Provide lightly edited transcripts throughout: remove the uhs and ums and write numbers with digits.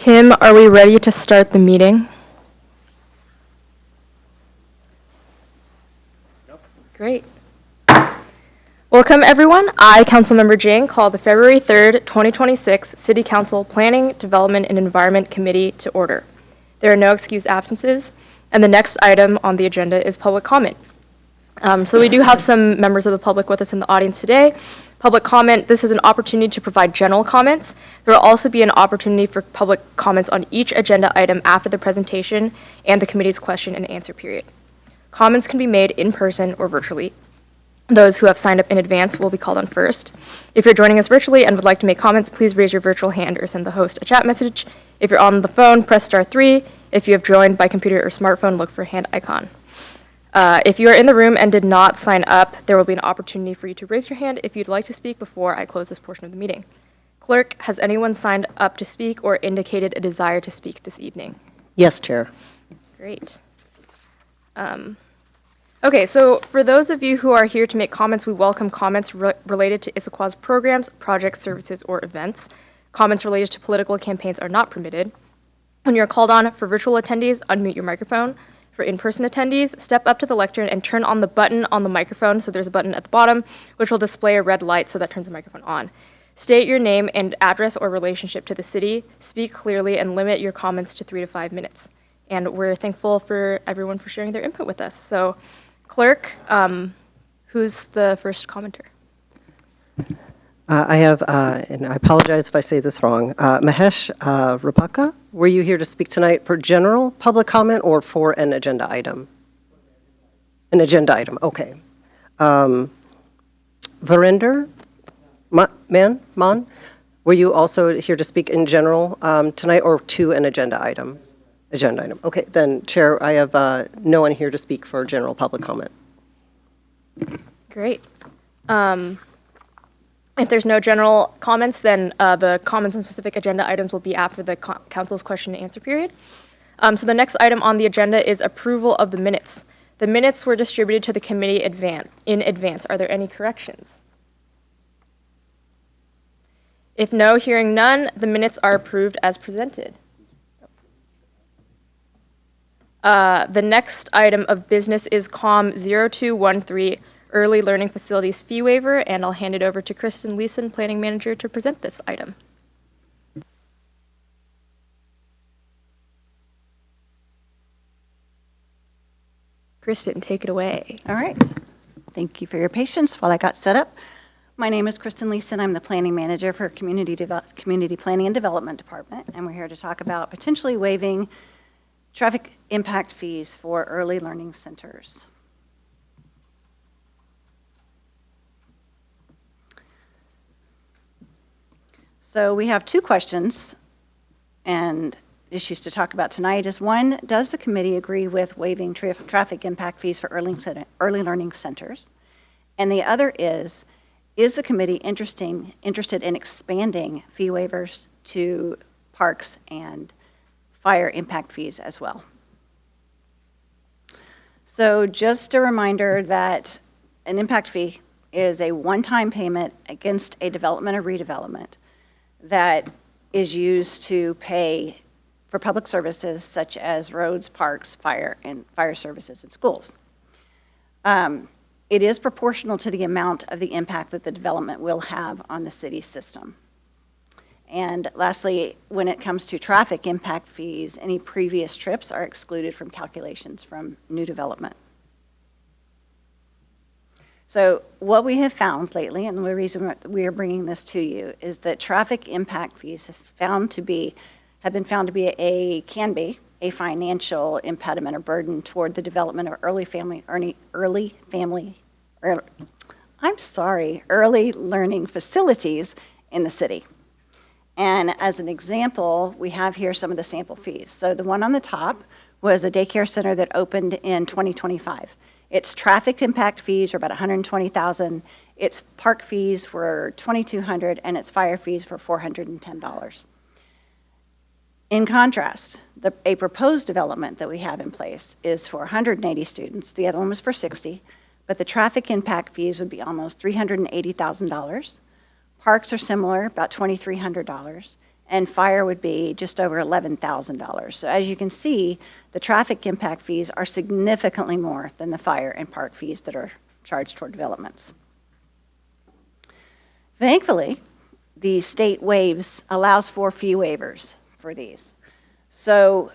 Tim, are we ready to start the meeting? Yep. Great. Welcome, everyone. I, Councilmember Jane, call the February 3rd, 2026 City Council Planning, Development, and Environment Committee to order. There are no excused absences, and the next item on the agenda is public comment. So we do have some members of the public with us in the audience today. Public comment, this is an opportunity to provide general comments. There will also be an opportunity for public comments on each agenda item after the presentation and the committee's question and answer period. Comments can be made in person or virtually. Those who have signed up in advance will be called on first. If you're joining us virtually and would like to make comments, please raise your virtual hand or send the host a chat message. If you're on the phone, press *3. If you have joined by computer or smartphone, look for hand icon. If you are in the room and did not sign up, there will be an opportunity for you to raise your hand if you'd like to speak before I close this portion of the meeting. Clerk, has anyone signed up to speak or indicated a desire to speak this evening? Yes, Chair. Great. Okay, so for those of you who are here to make comments, we welcome comments related to Issaquah's programs, projects, services, or events. Comments related to political campaigns are not permitted. When you're called on for virtual attendees, unmute your microphone. For in-person attendees, step up to the lectern and turn on the button on the microphone. So there's a button at the bottom, which will display a red light, so that turns the microphone on. State your name and address or relationship to the city. Speak clearly and limit your comments to 3 to 5 minutes. And we're thankful for everyone for sharing their input with us. So, Clerk, who's the first commenter? I have, and I apologize if I say this wrong, Mahesh Rapaka, were you here to speak tonight for general public comment or for an agenda item? An agenda item, okay. Varinder Man, were you also here to speak in general tonight or to an agenda item? Agenda item. Okay, then, Chair, I have no one here to speak for general public comment. Great. If there's no general comments, then the comments on specific agenda items will be after the council's question and answer period. So the next item on the agenda is approval of the minutes. The minutes were distributed to the committee in advance. Are there any corrections? If no, hearing none, the minutes are approved as presented. The next item of business is COM 0213, Early Learning Facilities Fee Waiver, and I'll hand it over to Kristen Leeson, Planning Manager, to present this item. Kristen, take it away. All right. Thank you for your patience while I got set up. My name is Kristen Leeson. I'm the Planning Manager for Community Planning and Development Department, and we're here to talk about potentially waiving traffic impact fees for early learning centers. So we have two questions and issues to talk about tonight. Is one, does the committee agree with waiving traffic impact fees for early learning centers? And the other is the committee interested in expanding fee waivers to parks and fire impact fees as well? So just a reminder that an impact fee is a one-time payment against a development or redevelopment that is used to pay for public services such as roads, parks, fire services, and schools. It is proportional to the amount of the impact that the development will have on the city system. And lastly, when it comes to traffic impact fees, any previous trips are excluded from calculations from new development. So what we have found lately, and the reason we are bringing this to you, is that traffic impact fees have been found to be a financial impediment or burden toward the development of early learning facilities in the city. And as an example, we have here some of the sample fees. So the one on the top was a daycare center that opened in 2025. Its traffic impact fees are about $120,000. Its park fees were $2,200, and its fire fees were $410. In contrast, a proposed development that we have in place is for 180 students. The other one was for 60, but the traffic impact fees would be almost $380,000. Parks are similar, about $2,300, and fire would be just over $11,000. So as you can see, the traffic impact fees are significantly more than the fire and park fees that are charged toward developments. Thankfully, the state allows for fee waivers for these. So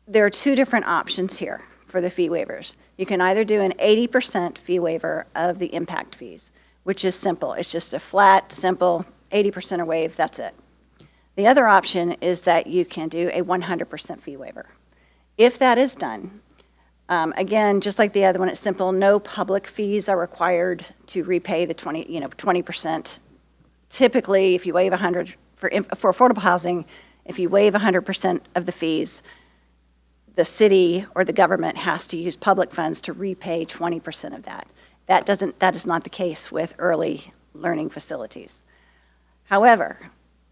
there are two different options here for the fee waivers. You can either do an 80% fee waiver of the impact fees, which is simple. It's just a flat, simple 80% waive, that's it. The other option is that you can do a 100% fee waiver. If that is done, again, just like the other one, it's simple. No public fees are required to repay the 20%. Typically, if you waive 100 for affordable housing, if you waive 100% of the fees, the city or the government has to use public funds to repay 20% of that. That is not the case with early learning facilities. However,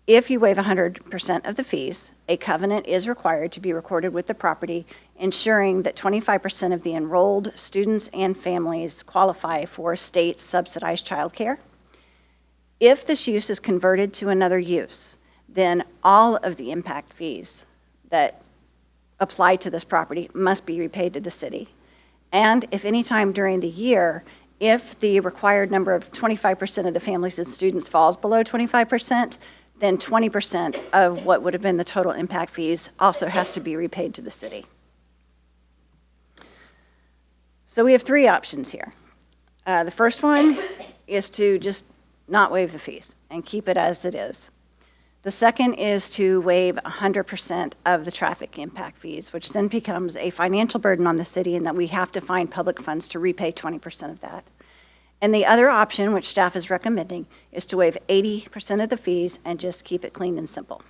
if you waive 100% of the fees, a covenant is required to be recorded with the property, ensuring that 25% of the enrolled students and families qualify for state subsidized childcare. If this use is converted to another use, then all of the impact fees that apply to this property must be repaid to the city. And if any time during the year, if the required number of 25% of the families and students falls below 25%, then 20% of what would have been the total impact fees also has to be repaid to the city. So we have three options here. The first one is to just not waive the fees and keep it as it is. The second is to waive 100% of the traffic impact fees, which then becomes a financial burden on the city in that we have to find public funds to repay 20% of that. And the other option, which staff is recommending, is to waive 80% of the fees and just keep it clean and simple.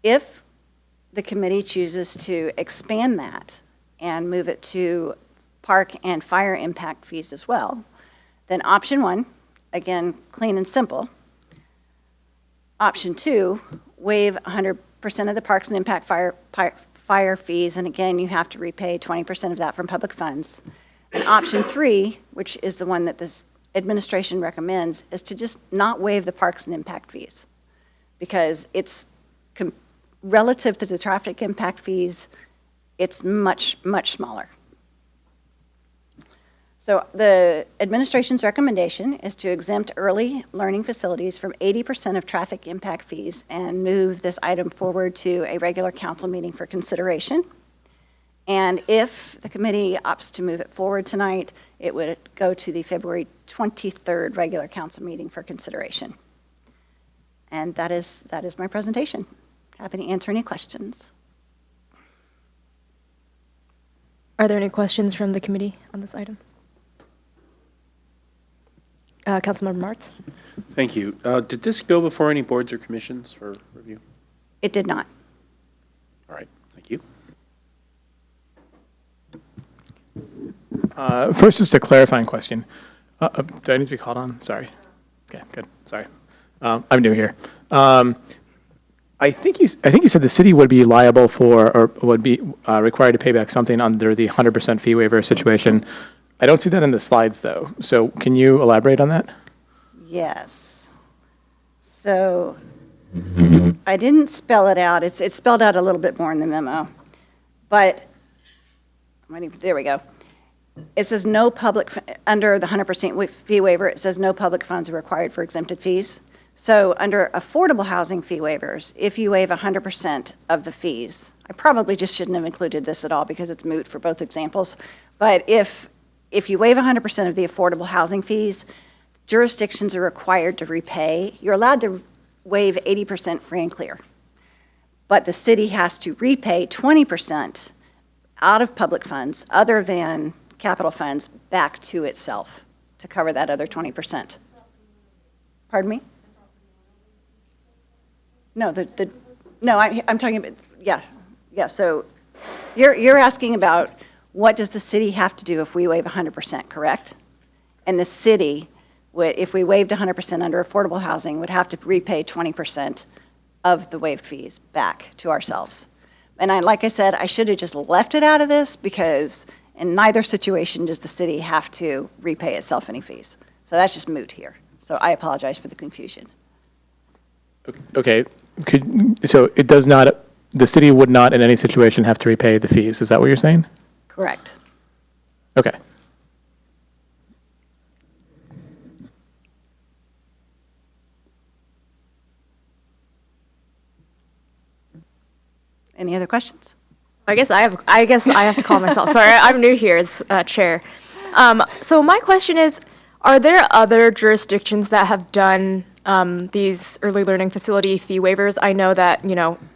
If the committee chooses to expand that and move it to park and fire impact fees as well, then option one, again, clean and simple. Option two, waive 100% of the parks and impact fire fees, and again, you have to repay 20% of that from public funds. And option three, which is the one that this administration recommends, is to just not waive the parks and impact fees because it's relative to the traffic impact fees, it's much, much smaller. So the administration's recommendation is to exempt early learning facilities from 80% of traffic impact fees and move this item forward to a regular council meeting for consideration. And if the committee opts to move it forward tonight, it would go to the February 23rd regular council meeting for consideration. And that is my presentation. Happy to answer any questions. Are there any questions from the committee on this item? Councilmember Martz? Thank you. Did this go before any boards or commissions for review? It did not. All right, thank you. First, just a clarifying question. Do I need to be called on? Sorry. Okay, good. Sorry. I'm new here. I think you said the city would be liable for, or would be required to pay back something under the 100% fee waiver situation. I don't see that in the slides, though. So can you elaborate on that? Yes. So I didn't spell it out. It's spelled out a little bit more in the memo. But, there we go. It says no public, under the 100% fee waiver, it says no public funds are required for exempted fees. So under affordable housing fee waivers, if you waive 100% of the fees, I probably just shouldn't have included this at all because it's moot for both examples. But if you waive 100% of the affordable housing fees, jurisdictions are required to repay. You're allowed to waive 80% free and clear. But the city has to repay 20% out of public funds, other than capital funds, back to itself to cover that other 20%. Pardon me? No, I'm talking about, yeah. So you're asking about what does the city have to do if we waive 100%, correct? And the city would, if we waived 100% under affordable housing, would have to repay 20% of the waived fees back to ourselves. And like I said, I should have just left it out of this because in neither situation does the city have to repay itself any fees. So that's just moot here. So I apologize for the confusion. Okay, so it does not, the city would not in any situation have to repay the fees, is that what you're saying? Correct. Okay. Any other questions? I guess I have to call myself. Sorry, I'm new here as chair. So my question is, are there other jurisdictions that have done these early learning facility fee waivers? I know that,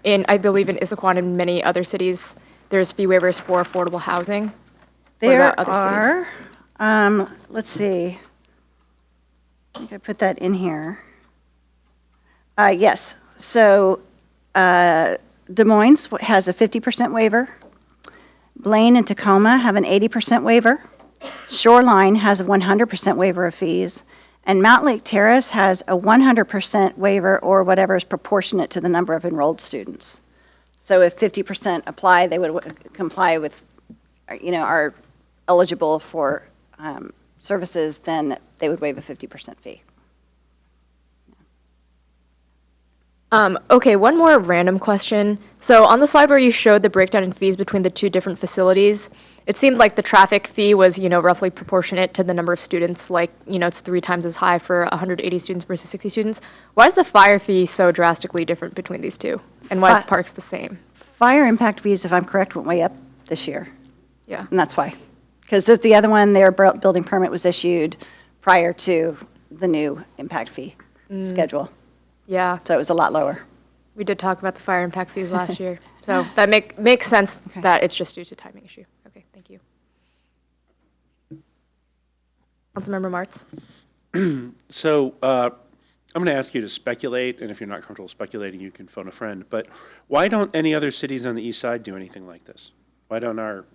I believe in Issaquah and in many other cities, there's fee waivers for affordable housing. What There about other cities? are, let's see. I think I put that in here. Yes, so Des Moines has a 50% waiver. Blaine and Tacoma have an 80% waiver. Shoreline has a 100% waiver of fees. And Mount Lake Terrace has a 100% waiver or whatever is proportionate to the number of enrolled students. So if 50% apply, they would comply with, are eligible for services, then they would waive a 50% fee. Okay, one more random question. So on the slide where you showed the breakdown in fees between the two different facilities, it seemed like the traffic fee was, roughly proportionate to the number of students, like, it's 3 times as high for 180 students versus 60 students. Why is the fire fee so drastically different between these two? And why is parks the same? Fire impact fees, if I'm correct, went way up this year. Yeah. And that's why. Because the other one, their building permit was issued prior to the new impact fee schedule. Yeah, So it was a lot lower. we did talk about the fire impact fees last year. So that makes sense that it's just due to timing issue. Okay, thank you. Councilmember Martz? So I'm going to ask you to speculate, and if you're not comfortable speculating, you can phone a friend. But why don't any other cities on the east side do anything like this? Why don't our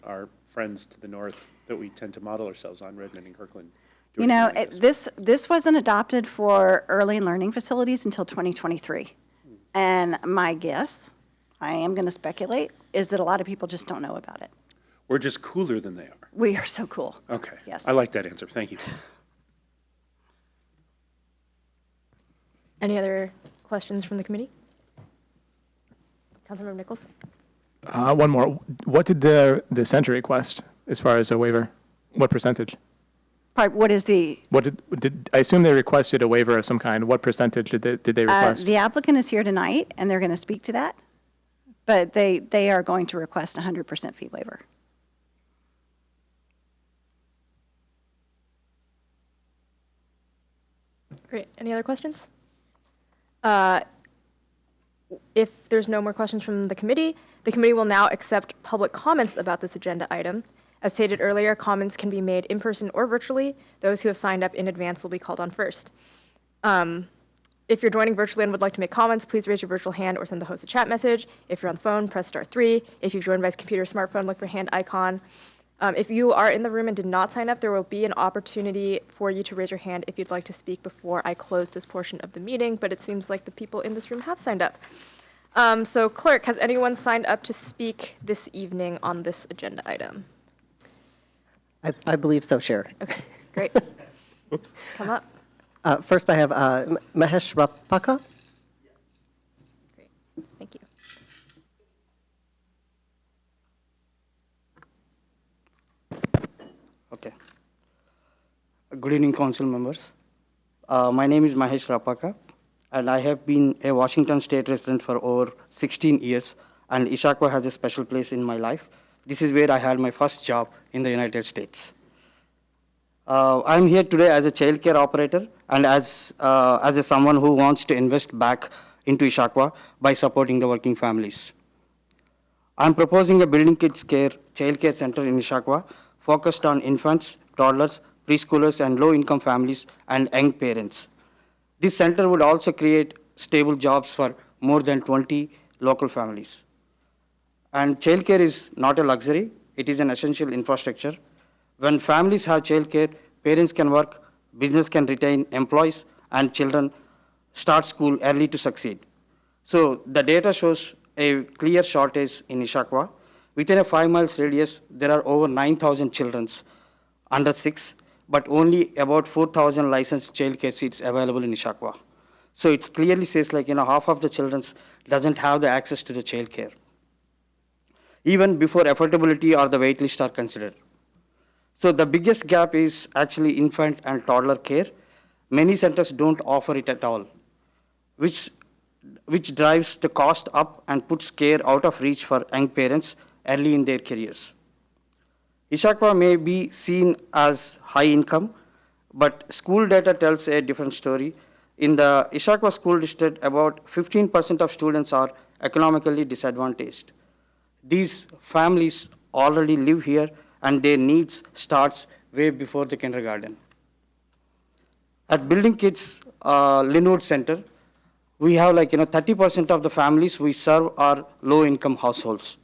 friends to the north that we tend to model ourselves on, Redmond and Kirkland, do anything like this? This wasn't adopted for early learning facilities until 2023. And my guess, I am going to speculate, is that a lot of people just don't know about it. We're just cooler than they are. We are so cool. Okay. Yes. I like that answer. Thank you. Any other questions from the committee? Councilmember Nichols? One more. What did the center request as far as a waiver? What percentage? What is the, What did I assume they requested a waiver of some kind? What percentage did they request? the applicant is here tonight, and they're going to speak to that. But they are going to request 100% fee waiver. Great. Any other questions? If there's no more questions from the committee will now accept public comments about this agenda item. As stated earlier, comments can be made in person or virtually. Those who have signed up in advance will be called on first. If you're joining virtually and would like to make comments, please raise your virtual hand or send the host a chat message. If you're on the phone, press *3. If you've joined by computer or smartphone, look for hand icon. If you are in the room and did not sign up, there will be an opportunity for you to raise your hand if you'd like to speak before I close this portion of the meeting, but it seems like the people in this room have signed up. So clerk, has anyone signed up to speak this evening on this agenda item? I believe so, Chair. Okay, great. Come up. First, I have Mahesh Rapaka. Great, thank you. Okay. Good evening, council members. My name is Mahesh Rapaka, and I have been a Washington State resident for over 16 years, and Issaquah has a special place in my life. This is where I had my first job in the United States. I'm here today as a child care operator and as someone who wants to invest back into Issaquah by supporting the working families. I'm proposing a Building Kids Care child care center in Issaquah focused on infants, toddlers, preschoolers, and low-income families and young parents. This center would also create stable jobs for more than 20 local families. And childcare is not a luxury, it is an essential infrastructure. When families have childcare, parents can work, business can retain employees, and children start school early to succeed. So the data shows a clear shortage in Issaquah. Within a 5 miles radius, there are over 9,000 children under 6, but only about 4,000 licensed childcare seats available in Issaquah. So it clearly says like, half of the children doesn't have the access to the child care, even before affordability or the wait list are considered. So the biggest gap is actually infant and toddler care. Many centers don't offer it at all, which, which drives the cost up and puts care out of reach for young parents early in their careers. Issaquah may be seen as high income, but school data tells a different story. In the Issaquah School District, about 15% of students are economically disadvantaged. These families already live here and their needs starts way before the kindergarten. At Building Kids Linwood Center, we have 30% of the families we serve are low income households.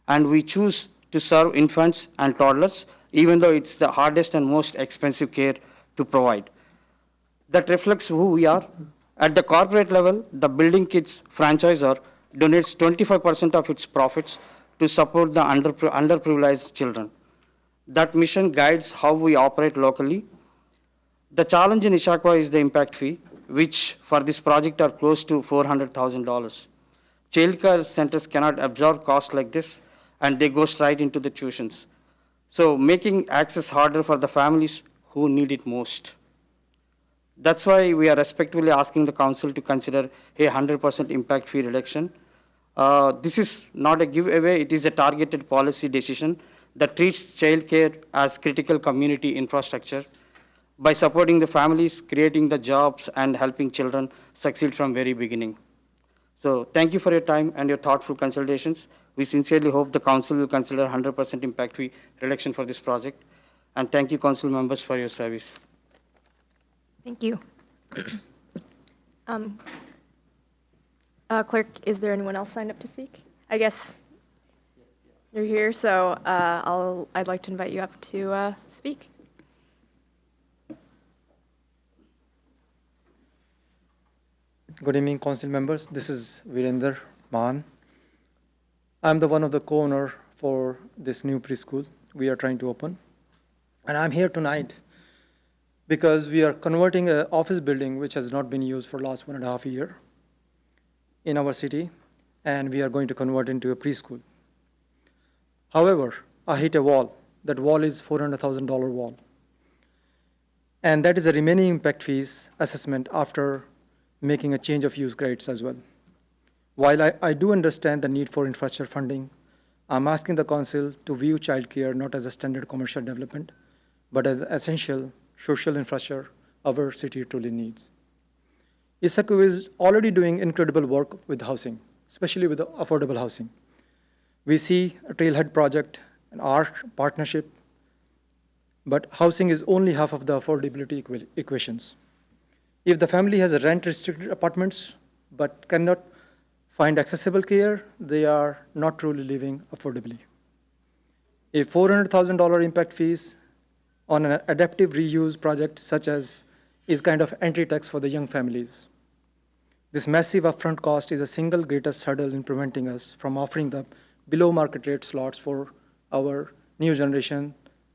And we choose to serve infants and toddlers, even though it's the hardest and most expensive care to provide. That reflects who we are. At the corporate level, the Building Kids franchisor donates 25% of its profits to support the underprivileged children. That mission guides how we operate locally. The challenge in Issaquah is the impact fee, which for this project are close to $400,000. Childcare centers cannot absorb costs like this, and they go straight into the tuitions. So making access harder for the families who need it most. That's why we are respectfully asking the council to consider a 100% impact fee reduction. This is not a giveaway, it is a targeted policy decision that treats childcare as critical community infrastructure by supporting the families, creating the jobs, and helping children succeed from very beginning. So thank you for your time and your thoughtful consultations. We sincerely hope the council will consider 100% impact fee reduction for this project. And thank you, council members, for your service. Thank you. Clerk, is there anyone else signed up to speak? I guess you're here, so I'd like to invite you up to speak. Good evening, council members. This is Virender Mahan. I'm the one of the co-owner for this new preschool we are trying to open. And I'm here tonight because we are converting an office building which has not been used for the last 1.5 years in our city, and we are going to convert into a preschool. However, I hit a wall. That wall is $400,000 wall. And that is a remaining impact fees assessment after making a change of use grades as well. While I do understand the need for infrastructure funding, I'm asking the council to view childcare not as a standard commercial development, but as essential social infrastructure our city truly needs. Issaquah is already doing incredible work with housing, especially with affordable housing. We see a Trailhead project, an ARC partnership, but housing is only half of the affordability equations. If the family has a rent-restricted apartments but cannot find accessible care, they are not truly living affordably. A $400,000 impact fees on an adaptive reuse project such as is kind of entry tax for the young families. This massive upfront cost is the single greatest hurdle in preventing us from offering the below market rate slots for our new generation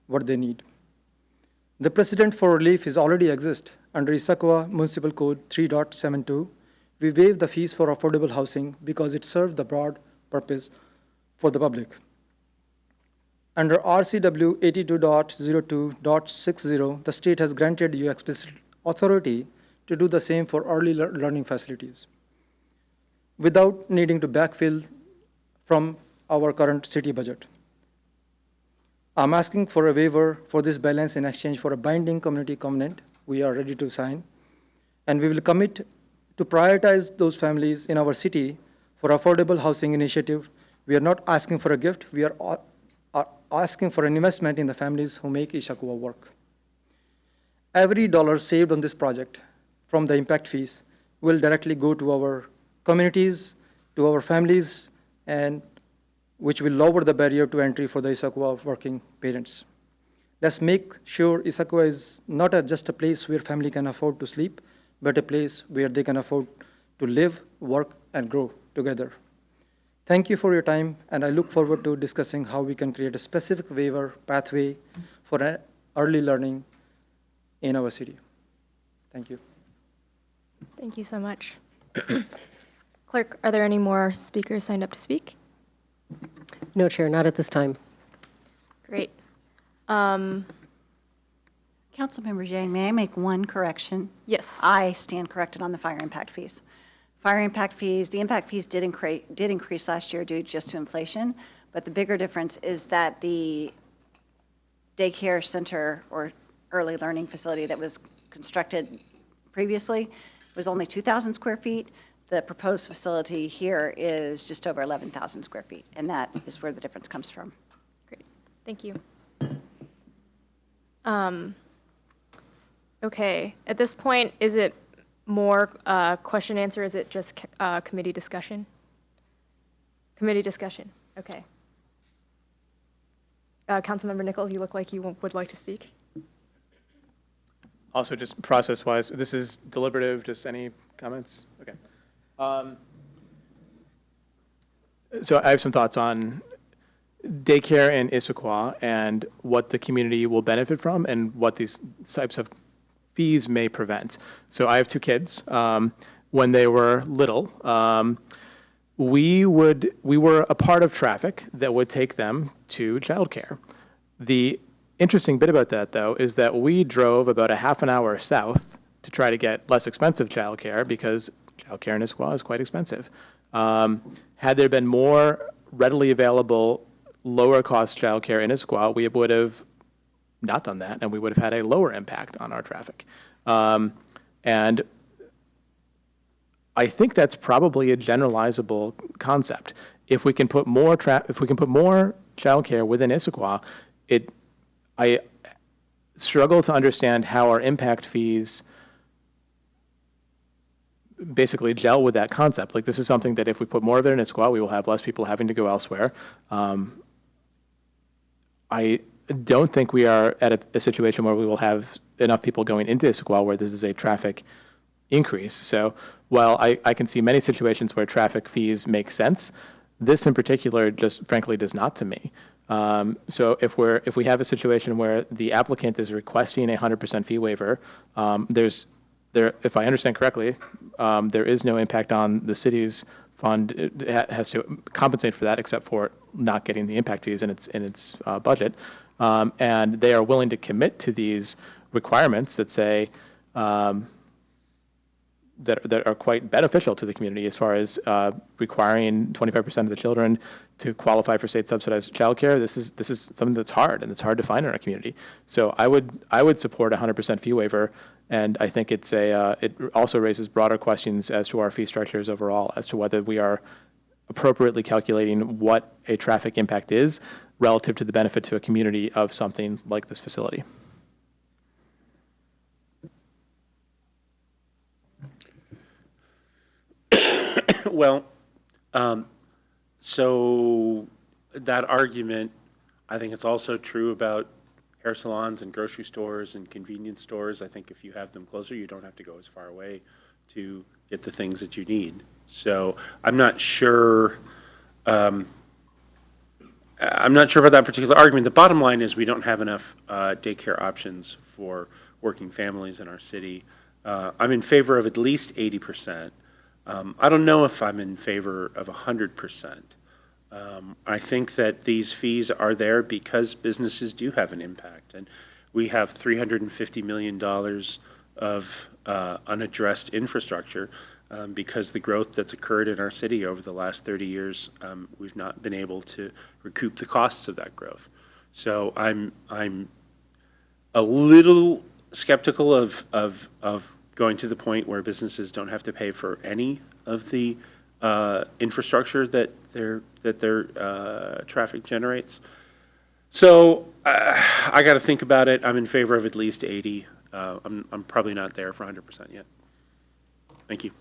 what they need. The precedent for relief is already exist. Under Issaquah Municipal Code 3.72, we waive the fees for affordable housing because it serves the broad purpose for the public. Under RCW 82.02.60, the state has granted you explicit authority to do the same for early learning facilities without needing to backfill from our current city budget. I'm asking for a waiver for this balance in exchange for a binding community covenant we are ready to sign, and we will commit to prioritize those families in our city for affordable housing initiative. We are not asking for a gift, we are asking for an investment in the families who make Issaquah work. Every dollar saved on this project from the impact fees will directly go to our communities, to our families, and which will lower the barrier to entry for the Issaquah working parents. Let's make sure Issaquah is not just a place where family can afford to sleep, but a place where they can afford to live, work, and grow together. Thank you for your time, and I look forward to discussing how we can create a specific waiver pathway for early learning in our city. Thank you. Thank you so much. Clerk, are there any more speakers signed up to speak? No, Chair, not at this time. Great. Councilmember Zhang, may I make one correction? Yes. I stand corrected on the fire impact fees. Fire impact fees, the impact fees did increase last year due just to inflation, but the bigger difference is that the daycare center or early learning facility that was constructed previously was only 2,000 square feet. The proposed facility here is just over 11,000 square feet, and that is where the difference comes from. Great. Thank you. Okay. At this point, is it more question answer? Is it just committee discussion? Committee discussion. Okay. Councilmember Nichols, you look like you would like to speak. Also, just process-wise, this is deliberative, just any comments? Okay. So I have some thoughts on daycare in Issaquah and what the community will benefit from and what these types of fees may prevent. So I have two kids. When they were little, we were a part of traffic that would take them to childcare. The interesting bit about that, though, is that we drove about a half an hour south to try to get less expensive childcare because childcare in Issaquah is quite expensive. Had there been more readily available, lower cost childcare in Issaquah, we would have not done that, and we would have had a lower impact on our traffic. And I think that's probably a generalizable concept. If we can put more childcare within Issaquah, I struggle to understand how our impact fees basically gel with that concept. Like, this is something that if we put more of it in Issaquah, we will have less people having to go elsewhere. I don't think we are at a situation where we will have enough people going into Issaquah where this is a traffic increase. So while I can see many situations where traffic fees make sense, this in particular just frankly does not to me. So if we have a situation where the applicant is requesting a 100% fee waiver, if I understand correctly, there is no impact on the city's fund. It has to compensate for that, except for not getting the impact fees in its budget. And they are willing to commit to these requirements that say that are quite beneficial to the community, as far as requiring 25% of the children to qualify for state subsidized childcare. This is something that's hard, and it's hard to find in our community. So I would support a 100% fee waiver, and I think it also raises broader questions as to our fee structures overall, as to whether we are appropriately calculating what a traffic impact is relative to the benefit to a community of something like this facility. Well, so that argument, I think it's also true about hair salons and grocery stores and convenience stores. I think if you have them closer, you don't have to go as far away to get the things that you need. So I'm not sure. I'm not sure about that particular argument. The bottom line is we don't have enough daycare options for working families in our city. I'm in favor of at least 80%. I don't know if I'm in favor of 100%. I think that these fees are there because businesses do have an impact, and we have $350 million of unaddressed infrastructure because the growth that's occurred in our city over the last 30 years, we've not been able to recoup the costs of that growth. So I'm a little skeptical of going to the point where businesses don't have to pay for any of the infrastructure that their traffic generates. So I got to think about it. I'm in favor of at least 80. I'm probably not there for 100% yet. Thank you.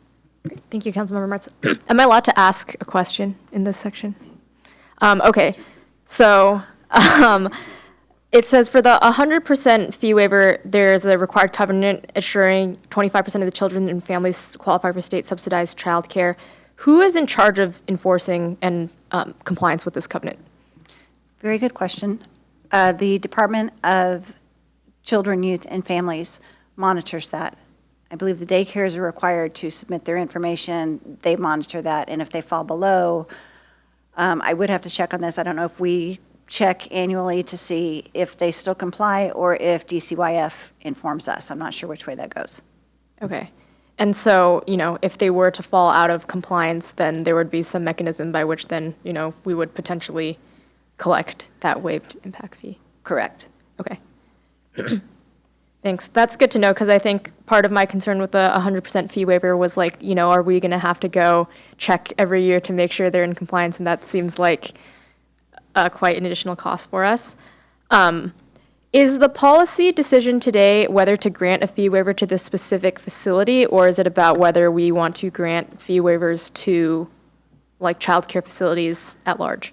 Thank you, Councilmember Martz. Am I allowed to ask a question in this section? Okay, so it says for the 100% fee waiver, there's a required covenant assuring 25% of the children and families qualify for state subsidized childcare. Who is in charge of enforcing and compliance with this covenant? Very good question. The Department of Children, Youth, and Families monitors that. I believe the daycares are required to submit their information. They monitor that, and if they fall below, I would have to check on this. I don't know if we check annually to see if they still comply or if DCYF informs us. I'm not sure which way that goes. Okay. And so, if they were to fall out of compliance, then there would be some mechanism by which then, we would potentially collect that waived impact fee. Correct. Okay. Thanks. That's good to know, because I think part of my concern with the 100% fee waiver was like, are we going to have to go check every year to make sure they're in compliance? And that seems like quite an additional cost for us. Is the policy decision today whether to grant a fee waiver to this specific facility, or is it about whether we want to grant fee waivers to like childcare facilities at large?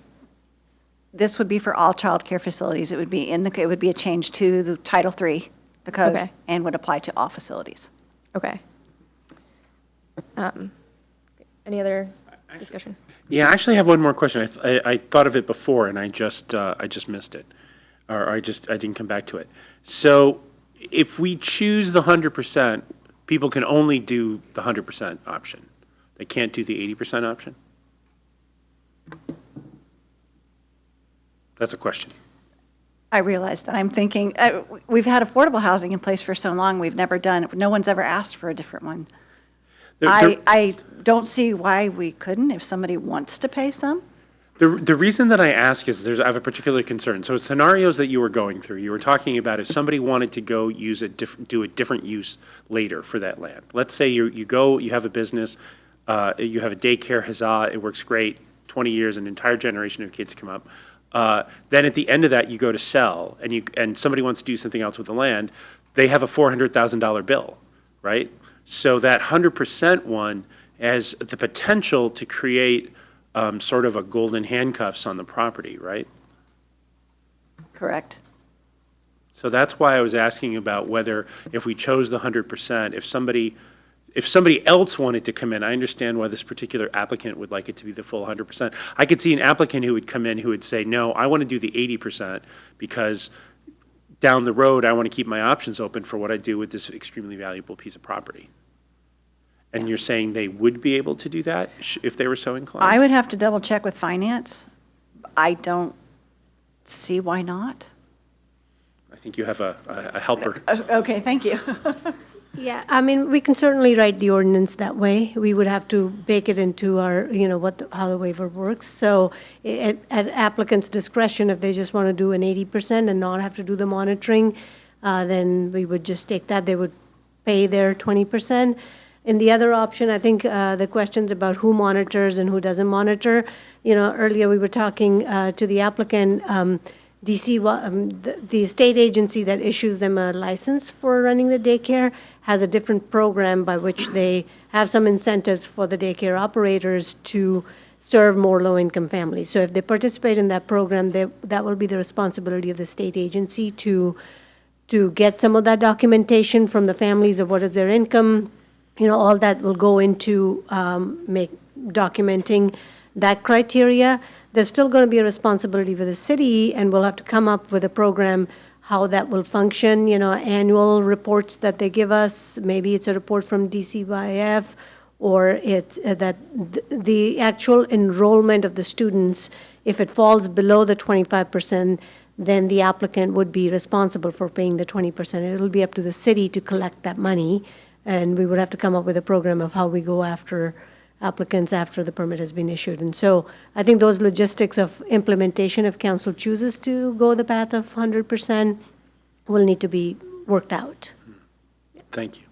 This would be for all childcare facilities. It would be it would be a change to the Title III, the code, Okay. and would apply to all facilities. Okay. Any other discussion? Yeah, I actually have one more question. I thought of it before, and I just missed it, or I didn't come back to it. So if we choose the 100%, people can only do the 100% option. They can't do the 80% option? That's a question. I realize that. I'm thinking, we've had affordable housing in place for so long, we've never done, no one's ever asked for a different one. I don't see why we couldn't if somebody wants to pay some. The reason that I ask is I have a particular concern. So scenarios that you were going through, you were talking about if somebody wanted to go do a different use later for that land. Let's say you have a business, you have a daycare, huzzah, it works great, 20 years, an entire generation of kids come up. Then at the end of that, you go to sell, and somebody wants to do something else with the land, they have a $400,000 bill, right? So that 100% one has the potential to create sort of a golden handcuffs on the property, right? Correct. So that's why I was asking about whether, if we chose the 100%, if somebody else wanted to come in, I understand why this particular applicant would like it to be the full 100%. I could see an applicant who would come in who would say, no, I want to do the 80% because down the road, I want to keep my options open for what I do with this extremely valuable piece of property. And you're saying they would be able to do that if they were so inclined? I would have to double check with finance. I don't see why not. I think you have a helper. Okay, thank you. Yeah, I mean, we can certainly write the ordinance that way. We would have to bake it into our, how the waiver works. So at applicant's discretion, if they just want to do an 80% and not have to do the monitoring, then we would just take that. They would pay their 20%. In the other option, I think the questions about who monitors and who doesn't monitor, earlier we were talking to the applicant, the state agency that issues them a license for running the daycare has a different program by which they have some incentives for the daycare operators to serve more low-income families. So if they participate in that program, that will be the responsibility of the state agency to get some of that documentation from the families of what is their income. All that will go into documenting that criteria. There's still going to be a responsibility for the city, and we'll have to come up with a program how that will function, annual reports that they give us. Maybe it's a report from DCYF, or it's that the actual enrollment of the students, if it falls below the 25%, then the applicant would be responsible for paying the 20%. It'll be up to the city to collect that money, and we would have to come up with a program of how we go after applicants after the permit has been issued. And so I think those logistics of implementation, if council chooses to go the path of 100%, will need to be worked out. Thank you.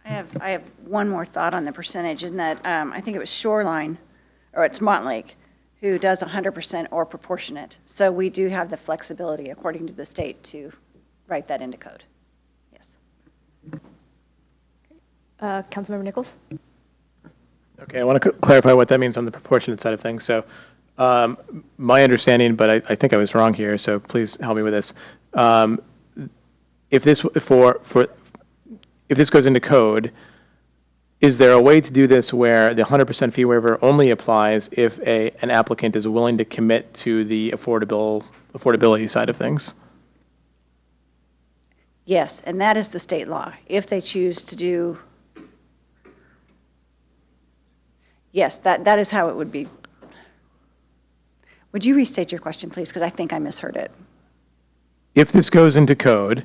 I have one more thought on the percentage, in that I think it was Shoreline, or it's Montlake, who does 100% or proportionate. So we do have the flexibility, according to the state, to write that into code. Yes. Councilmember Nichols? Okay, I want to clarify what that means on the proportionate side of things. So my understanding, but I think I was wrong here, so please help me with this. If this if this goes into code, is there a way to do this where the 100% fee waiver only applies if an applicant is willing to commit to the affordability side of things? Yes, and that is the state law. If they choose to do, yes, that is how it would be. Would you restate your question, please? Because I think I misheard it. If this goes into code,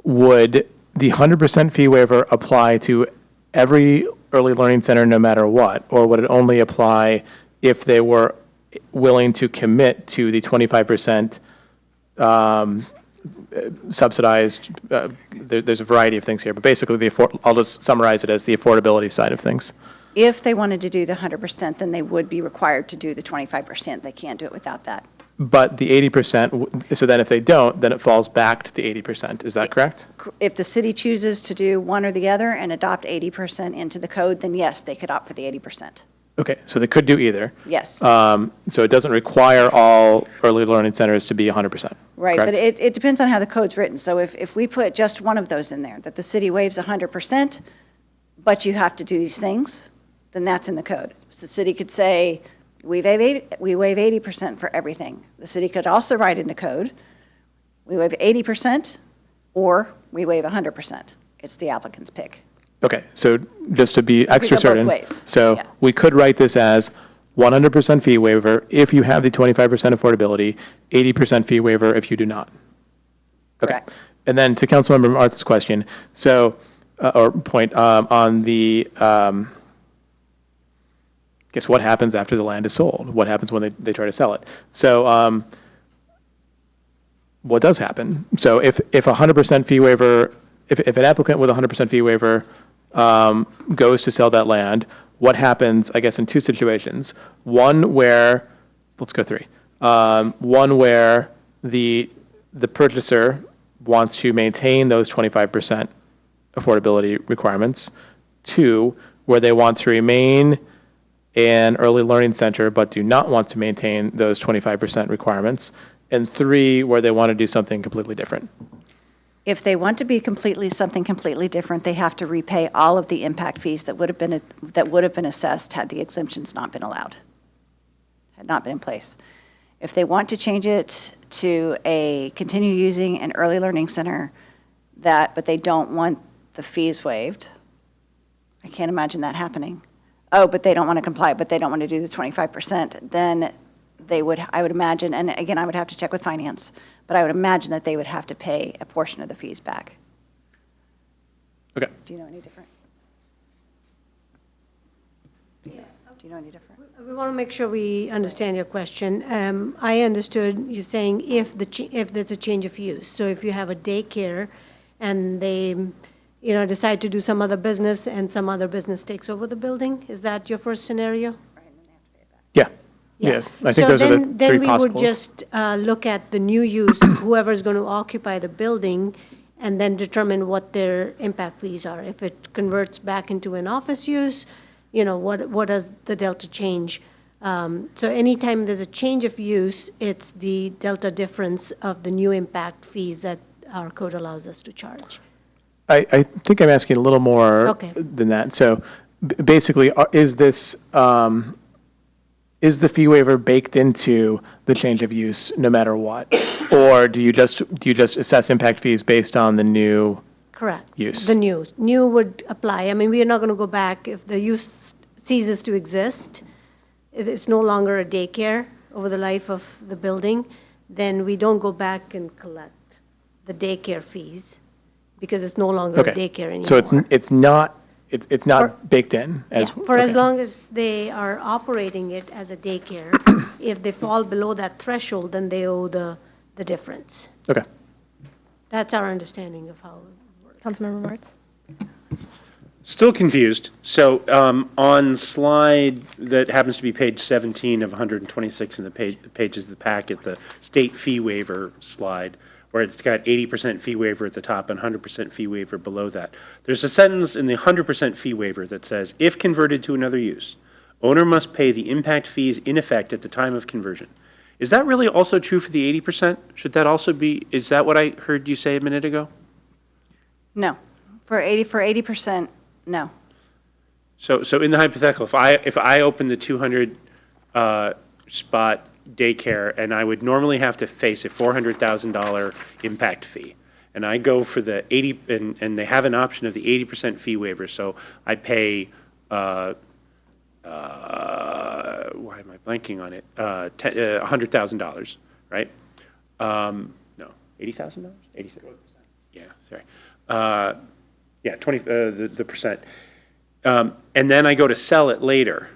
would the 100% fee waiver apply to every early learning center no matter what? Or would it only apply if they were willing to commit to the 25% subsidized? There's a variety of things here, but basically I'll just summarize it as the affordability side of things. If they wanted to do the 100%, then they would be required to do the 25%. They can't do it without that. But the 80%, so then if they don't, then it falls back to the 80%. Is that correct? If the city chooses to do one or the other and adopt 80% into the code, then yes, they could opt for the 80%. Okay, so they could do either. Yes. So it doesn't require all early learning centers to be 100%. Right, correct? but it depends on how the code's written. So if we put just one of those in there, that the city waives 100%, but you have to do these things, then that's in the code. So the city could say, we waive 80% for everything. The city could also write in the code, we waive 80% or we waive 100%. It's the applicant's pick. Okay, so just to be extra go both certain. ways, So yeah. we could write this as 100% fee waiver if you have the 25% affordability, 80% fee waiver if you do not. Okay. Correct. And then to Councilmember Martz's question, so, or point, on the, guess what happens after the land is sold? What happens when they try to sell it? So what does happen? So if 100% fee waiver, if an applicant with 100% fee waiver goes to sell that land, what happens, I guess, in two situations? One where, let's go three. One where the purchaser wants to maintain those 25% affordability requirements. Two, where they want to remain an early learning center but do not want to maintain those 25% requirements. And three, where they want to do something completely different. If they want to be something completely different, they have to repay all of the impact fees that would have been assessed had the exemptions not been allowed, had not been in place. If they want to change it to continue using an early learning center but they don't want the fees waived, I can't imagine that happening. Oh, but they don't want to comply, but they don't want to do the 25%, then I would imagine, and again, I would have to check with finance, but I would imagine that they would have to pay a portion of the fees back. Okay. Do you know any different? Do you know any different? We want to make sure we understand your question. I understood you saying if there's a change of use. So if you have a daycare and they, decide to do some other business and some other business takes over the building, is that your first scenario? Yeah. Yeah. I think those are the three Then we would possibles. just look at the new use, whoever's going to occupy the building, and then determine what their impact fees are. If it converts back into an office use, what does the delta change? So anytime there's a change of use, it's the delta difference of the new impact fees that our code allows us to charge. I think I'm asking a little more Okay. than that. So basically, is the fee waiver baked into the change of use no matter what? Or do you just assess impact fees based on the new Correct. use? The new would apply. I mean, we are not going to go back if the use ceases to exist. It's no longer a daycare over the life of the building, then we don't go back and collect the daycare fees because it's no longer a daycare anymore. So it's not baked in as. Yeah, for as okay. long as they are operating it as a daycare, if they fall below that threshold, then they owe the difference. Okay. That's our understanding of how it works. Councilmember Martz? Still confused. So on slide that happens to be page 17 of 126 in the pages of the packet, the state fee waiver slide, where it's got 80% fee waiver at the top and 100% fee waiver below that. There's a sentence in the 100% fee waiver that says, if converted to another use, owner must pay the impact fees in effect at the time of conversion. Is that really also true for the 80%? Should that also be, is that what I heard you say a minute ago? No. For 80%, no. So in the hypothetical, if I open the 200 spot daycare and I would normally have to face a $400,000 impact fee, and I go for the 80, and they have an option of the 80% fee waiver, so I pay, why am I blanking on it? $100,000, right? No, $80,000? 80,000. Yeah, sorry. Yeah, 20, the percent. And then I go to sell it later.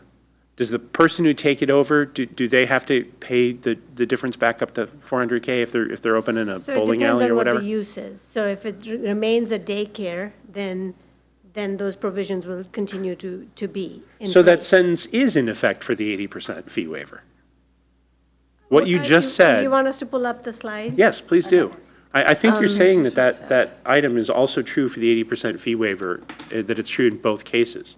Does the person who take it over, do they have to pay the difference back up to 400K if they're opening a bowling alley or So it depends on whatever? what the use is. So if it remains a daycare, then those provisions will continue to be in So that place. sentence is in effect for the 80% fee waiver. What you just You said, want us to pull up the slide? yes, please do. I think you're saying that item is also true for the 80% fee waiver, that it's true in both cases.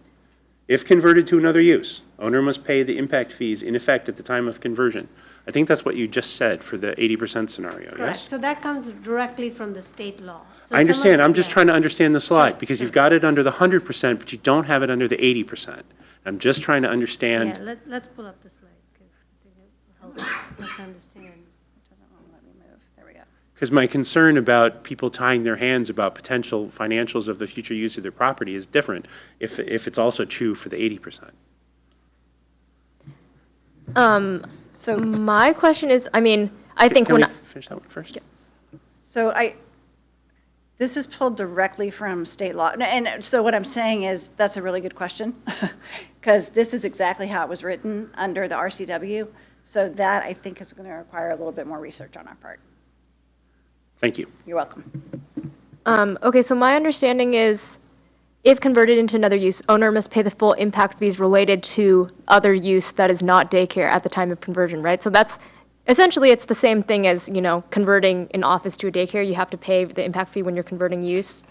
If converted to another use, owner must pay the impact fees in effect at the time of conversion. I think that's what you just said for the 80% scenario, Correct. yes? So that comes directly from the state law. So I understand, I'm just yeah. trying to understand the slide, because you've got it under the 100%, but you don't have it under the 80%. I'm just trying to Yeah, understand, let's pull up the slide, because I think it will help us understand. It doesn't want to let me move. There we go. because my concern about people tying their hands about potential financials of the future use of their property is different if it's also true for the 80%. So, My question is, I mean, I think Can when, we finish that one first? so this is pulled directly from state law. And so what I'm saying is, that's a really good question, because this is exactly how it was written under the RCW. So that, I think, is going to require a little bit more research on our part. Thank you. You're welcome. okay, so my understanding is if converted into another use, owner must pay the full impact fees related to other use that is not daycare at the time of conversion, right? So that's, essentially, it's the same thing as, converting an office to a daycare. You have to pay the impact fee when you're converting use.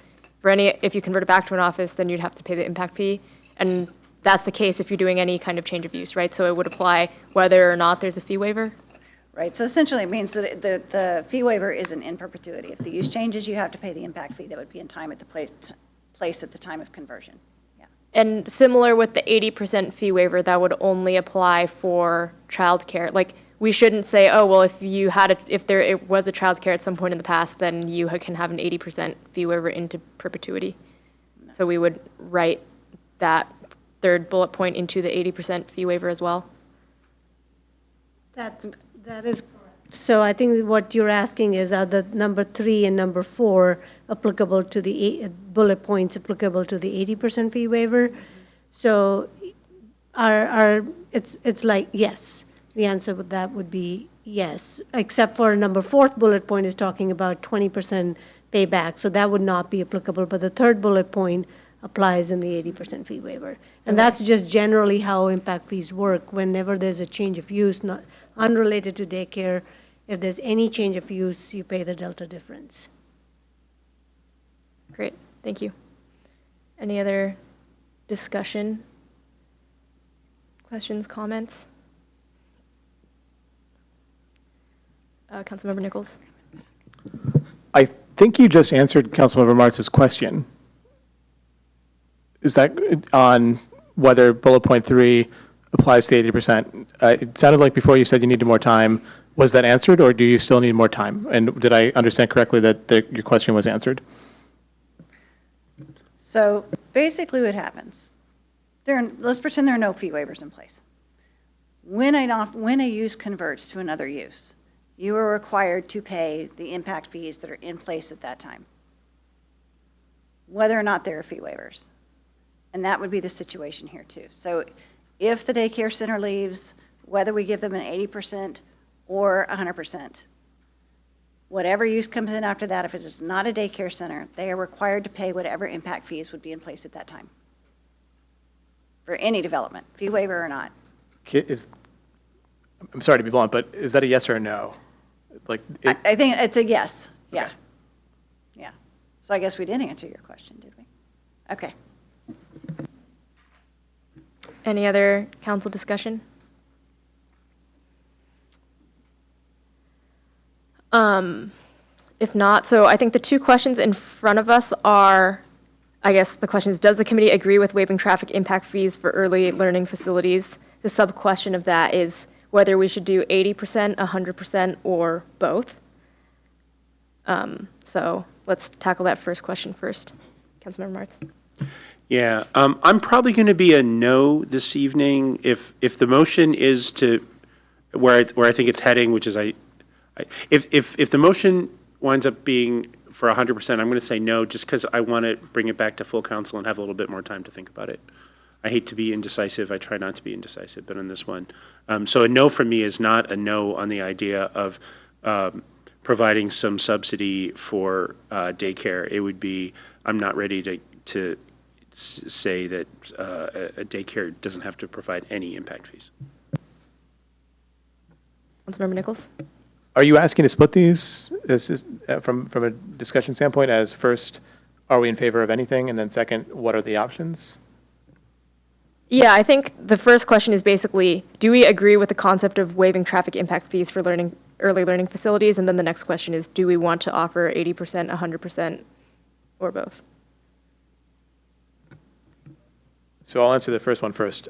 If you convert it back to an office, then you'd have to pay the impact fee. And that's the case if you're doing any kind of change of use, right? So it would apply whether or not there's a fee waiver? Right, so essentially it means that the fee waiver isn't in perpetuity. If the use changes, you have to pay the impact fee that would be in time at the place at the time of conversion. Yeah. And similar with the 80% fee waiver, that would only apply for childcare. Like, we shouldn't say, oh, well, if it was a childcare at some point in the past, then you can have an 80% fee waiver into perpetuity. So we would write that third bullet point into the 80% fee waiver as well. That is correct. So I think what you're asking is, are the number 3 and number 4 applicable to the bullet points applicable to the 80% fee waiver? So it's like, yes. The answer with that would be yes, except for number 4th bullet point is talking about 20% payback, so that would not be applicable, but the 3rd bullet point applies in the 80% fee waiver. And that's just generally how impact fees work. Whenever there's a change of use, not unrelated to daycare, if there's any change of use, you pay the delta difference. Great, thank you. Any other discussion? Questions, comments? Councilmember Nichols? I think you just answered Councilmember Martz's question. Is that on whether bullet point 3 applies to 80%? It sounded like before you said you needed more time. Was that answered, or do you still need more time? And did I understand correctly that your question was answered? So basically what happens, let's pretend there are no fee waivers in place. When a use converts to another use, you are required to pay the impact fees that are in place at that time, whether or not there are fee waivers. And that would be the situation here too. So if the daycare center leaves, whether we give them an 80% or 100%, whatever use comes in after that, if it is not a daycare center, they are required to pay whatever impact fees would be in place at that time for any development, fee waiver or not. I'm sorry to be blunt, but is that a yes or a no? I think it's a yes, yeah. Okay. Yeah. So I guess we did answer your question, did we? Okay. Any other council discussion? If not, so I think the two questions in front of us are, I guess the question is, does the committee agree with waiving traffic impact fees for early learning facilities? The sub-question of that is whether we should do 80%, 100%, or both. So let's tackle that first question first. Councilmember Martz. Yeah, I'm probably going to be a no this evening. If the motion is to where I think it's heading, which is if the motion winds up being for 100%, I'm going to say no, just because I want to bring it back to full council and have a little bit more time to think about it. I hate to be indecisive. I try not to be indecisive, but on this one, so a no from me is not a no on the idea of providing some subsidy for daycare. It would be I'm not ready to say that a daycare doesn't have to provide any impact fees. Councilmember Nichols? Are you asking to split these from a discussion standpoint as first, are we in favor of anything? And then second, what are the options? Yeah, I think the first question is basically, do we agree with the concept of waiving traffic impact fees for early learning facilities? And then the next question is, do we want to offer 80%, 100%, or both? So I'll answer the first one first.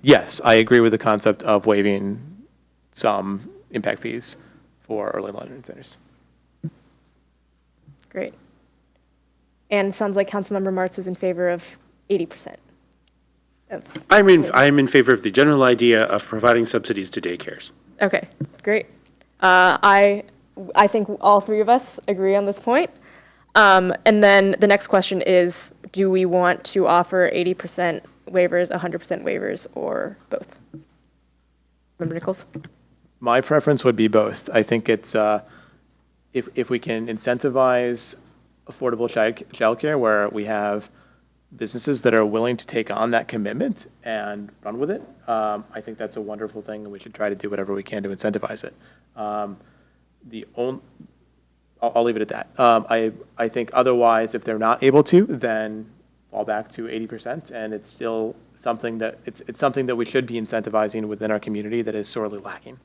Yes, I agree with the concept of waiving some impact fees for early learning centers. Great. And sounds like Councilmember Martz is in favor of 80%. I'm in favor of the general idea of providing subsidies to daycares. Okay, great. I think all three of us agree on this point. And then the next question is, do we want to offer 80% waivers, 100% waivers, or both? Member Nichols? My preference would be both. I think it's, if we can incentivize affordable childcare where we have businesses that are willing to take on that commitment and run with it, I think that's a wonderful thing, and we should try to do whatever we can to incentivize it. I'll leave it at that. I think otherwise, if they're not able to, then fall back to 80%, and it's still something that it's something that we should be incentivizing within our community that is sorely lacking.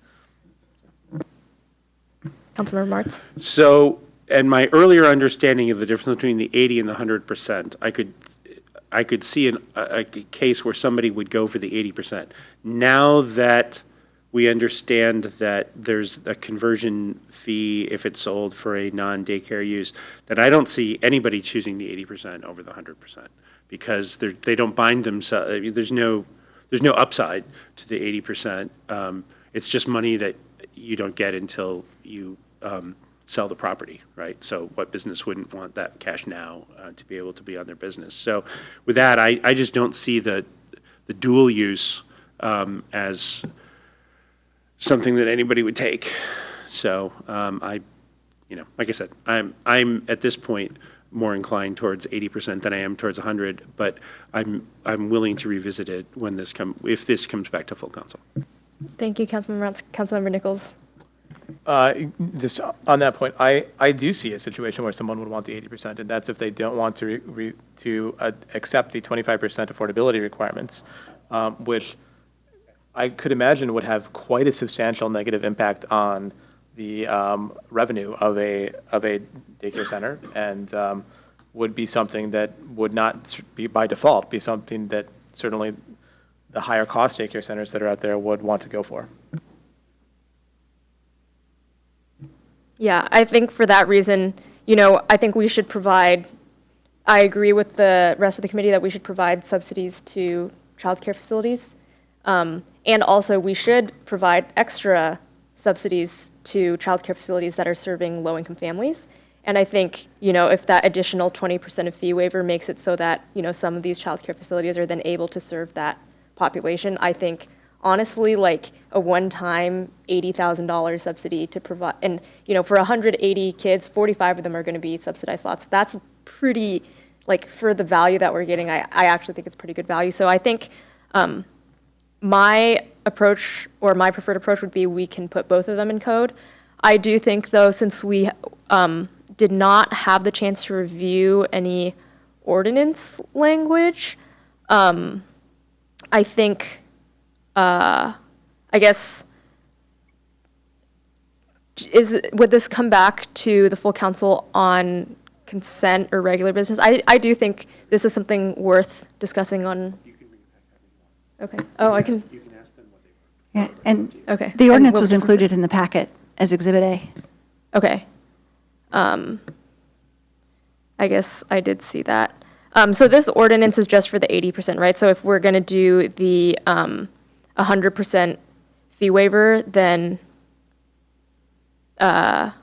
Councilmember Martz? So, and my earlier understanding of the difference between the 80 and the 100%, I could see a case where somebody would go for the 80%. Now that we understand that there's a conversion fee if it's sold for a non-daycare use, that I don't see anybody choosing the 80% over the 100% because they don't bind themselves. There's no upside to the 80%. It's just money that you don't get until you sell the property, right? So what business wouldn't want that cash now to be able to be on their business? So with that, I just don't see the dual use as something that anybody would take. So like I said, I'm at this point more inclined towards 80% than I am towards 100, but I'm willing to revisit it when if this comes back to full council. Thank you, Councilmember Martz. Councilmember Nichols? Just on that point, I do see a situation where someone would want the 80%, and that's if they don't want to accept the 25% affordability requirements, which I could imagine would have quite a substantial negative impact on the revenue of a daycare center, and would be something that would not be by default be something that certainly the higher cost daycare centers that are out there would want to go for. Yeah, I think for that reason, I think we should provide, I agree with the rest of the committee that we should provide subsidies to childcare facilities. And also we should provide extra subsidies to childcare facilities that are serving low-income families. And I think, if that additional 20% of fee waiver makes it so that, some of these childcare facilities are then able to serve that population, I think honestly, like a one-time $80,000 subsidy to provide, and for 180 kids, 45 of them are going to be subsidized slots. That's pretty, for the value that we're getting, I actually think it's pretty good value. So I think my approach, or my preferred approach, would be we can put both of them in code. I do think, though, since we did not have the chance to review any ordinance language, I think, I guess, would this come back to the full council on consent or regular business? I do think this is something worth discussing on. Okay. Oh, I can. You can ask them what they want. Yeah, and Okay. the ordinance And was included in the packet as Exhibit A. Okay. I guess I did see that. So this ordinance is just for the 80%, right? So if we're going to do the 100% fee waiver, then that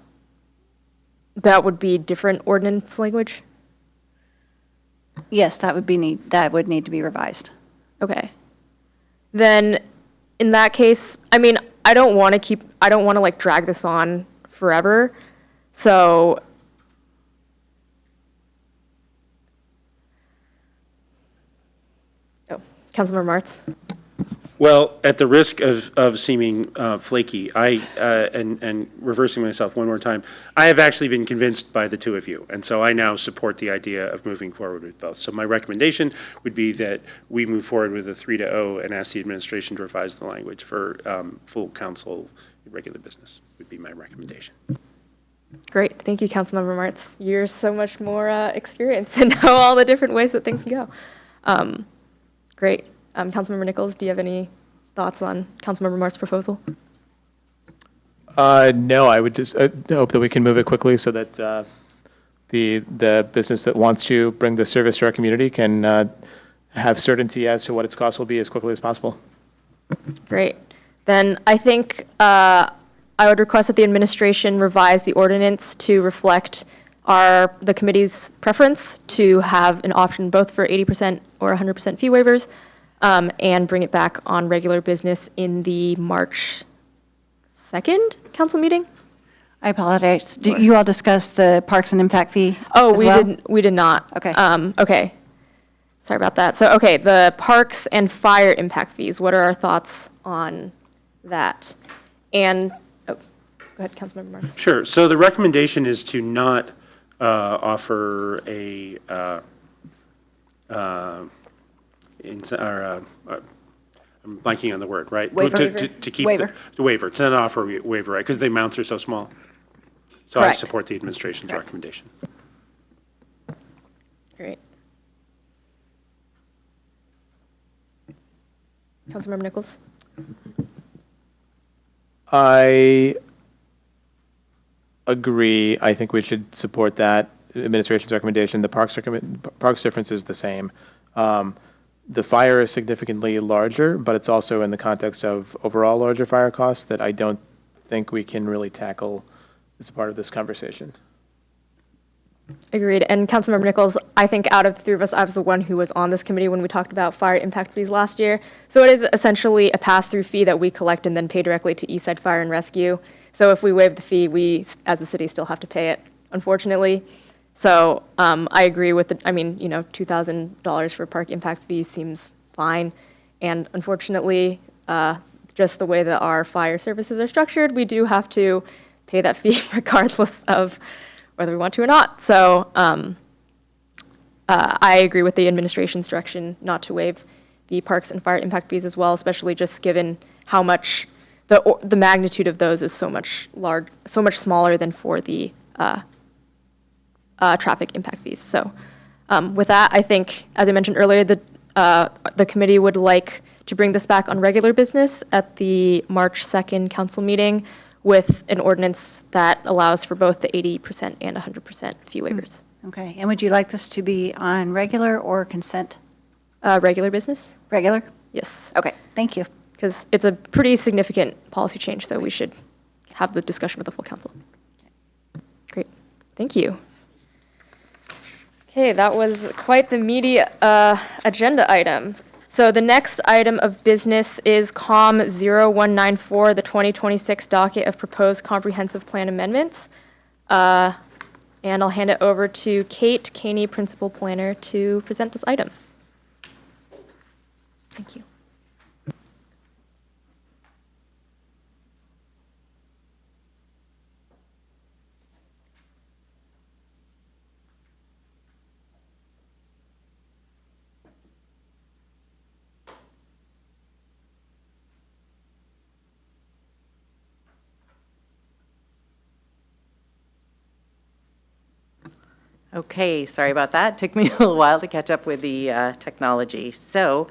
would be different ordinance language? Yes, that would need to be revised. Okay. Then, in that case, I mean, I don't want to like drag this on forever. So, Councilmember Martz. Well, at the risk of seeming flaky, and reversing myself one more time, I have actually been convinced by the two of you, and so I now support the idea of moving forward with both. So my recommendation would be that we move forward with a 3-0 and ask the administration to revise the language for full council regular business, would be my recommendation. Great. Thank you, Councilmember Martz. You're so much more experienced and know all the different ways that things can go. Great. Councilmember Nichols, do you have any thoughts on Councilmember Martz's proposal? No, I would just hope that we can move it quickly so that the business that wants to bring the service to our community can have certainty as to what its cost will be as quickly as possible. Great. Then I think I would request that the administration revise the ordinance to reflect the committee's preference to have an option both for 80% or 100% fee waivers, and bring it back on regular business in the March 2nd council meeting? I apologize. Did you all discuss the parks and impact fee Oh, as well? we did not. Okay. Okay. Sorry about that. So, okay, the parks and fire impact fees, what are our thoughts on that? And, go ahead, Councilmember Martz. Sure. So the recommendation is to not offer a I'm blanking on the word, right? Waiver. To keep Waiver. the waiver, to not offer a waiver, right? Because the amounts are so small. So I Correct. support the administration's recommendation. Great. Councilmember Nichols? I agree. I think we should support that administration's recommendation. The parks difference is the same. The fire is significantly larger, but it's also in the context of overall larger fire costs that I don't think we can really tackle as a part of this conversation. Agreed. And Councilmember Nichols, I think out of the three of us, I was the one who was on this committee when we talked about fire impact fees last year. So it is essentially a pass-through fee that we collect and then pay directly to Eastside Fire and Rescue. So if we waive the fee, we, as the city, still have to pay it, unfortunately. So I agree with $2,000 for park impact fees seems fine. And unfortunately, just the way that our fire services are structured, we do have to pay that fee regardless of whether we want to or not. So I agree with the administration's direction not to waive the parks and fire impact fees as well, especially just given how much the magnitude of those is so much smaller than for the traffic impact fees. So with that, I think, as I mentioned earlier, the committee would like to bring this back on regular business at the March 2nd council meeting with an ordinance that allows for both the 80% and 100% fee waivers. Okay, and would you like this to be on regular or consent? Regular business? Regular? Yes. Okay, thank you. Because it's a pretty significant policy change, so we should have the discussion with the full council. Great. Thank you. Okay, that was quite the meaty agenda item. So the next item of business is COM 0194, the 2026 docket of proposed comprehensive plan amendments. And I'll hand it over to Kate Caney, Principal Planner, to present this item. Thank you. Okay, sorry about that. Took me a little while to catch up with the technology. So,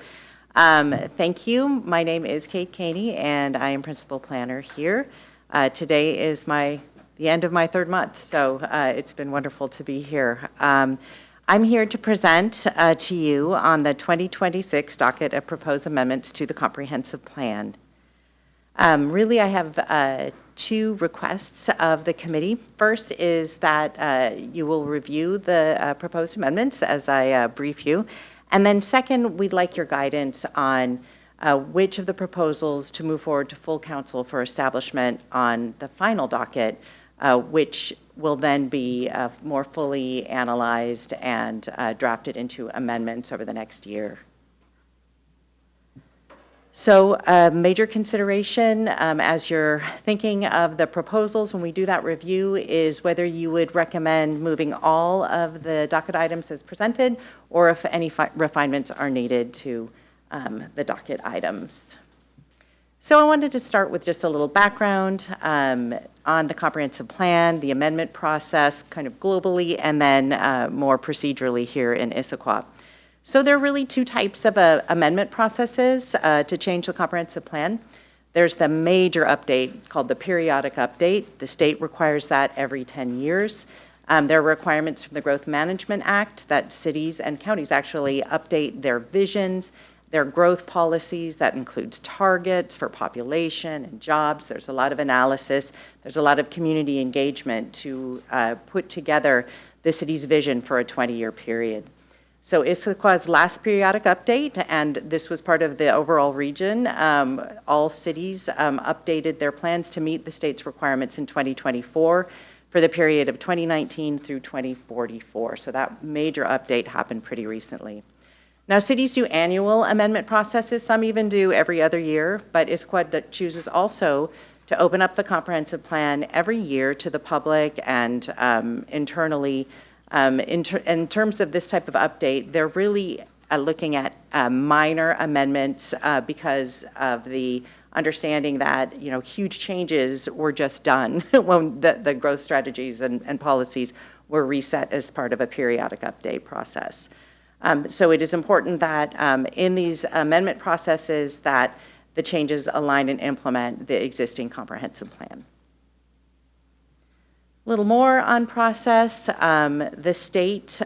thank you. My name is Kate Caney, and I am Principal Planner here. Today is my the end of my third month, so it's been wonderful to be here. I'm here to present to you on the 2026 docket of proposed amendments to the comprehensive plan. Really, I have two requests of the committee. First is that you will review the proposed amendments as I brief you. And then second, we'd like your guidance on which of the proposals to move forward to full council for establishment on the final docket, which will then be more fully analyzed and drafted into amendments over the next year. So a major consideration as you're thinking of the proposals when we do that review is whether you would recommend moving all of the docket items as presented, or if any refinements are needed to the docket items. So I wanted to start with just a little background on the comprehensive plan, the amendment process kind of globally, and then more procedurally here in Issaquah. So there are really two types of amendment processes to change the comprehensive plan. There's the major update called the periodic update. The state requires that every 10 years. There are requirements from the Growth Management Act that cities and counties actually update their visions, their growth policies. That includes targets for population and jobs. There's a lot of analysis. There's a lot of community engagement to put together the city's vision for a 20-year period. So Issaquah's last periodic update, and this was part of the overall region, all cities updated their plans to meet the state's requirements in 2024 for the period of 2019 through 2044. So that major update happened pretty recently. Now, cities do annual amendment processes. Some even do every other year, but Issaquah chooses also to open up the comprehensive plan every year to the public and internally. In terms of this type of update, they're really looking at minor amendments because of the understanding that huge changes were just done when the growth strategies and policies were reset as part of a periodic update process. So it is important that in these amendment processes that the changes align and implement the existing comprehensive plan. A little more on process. The state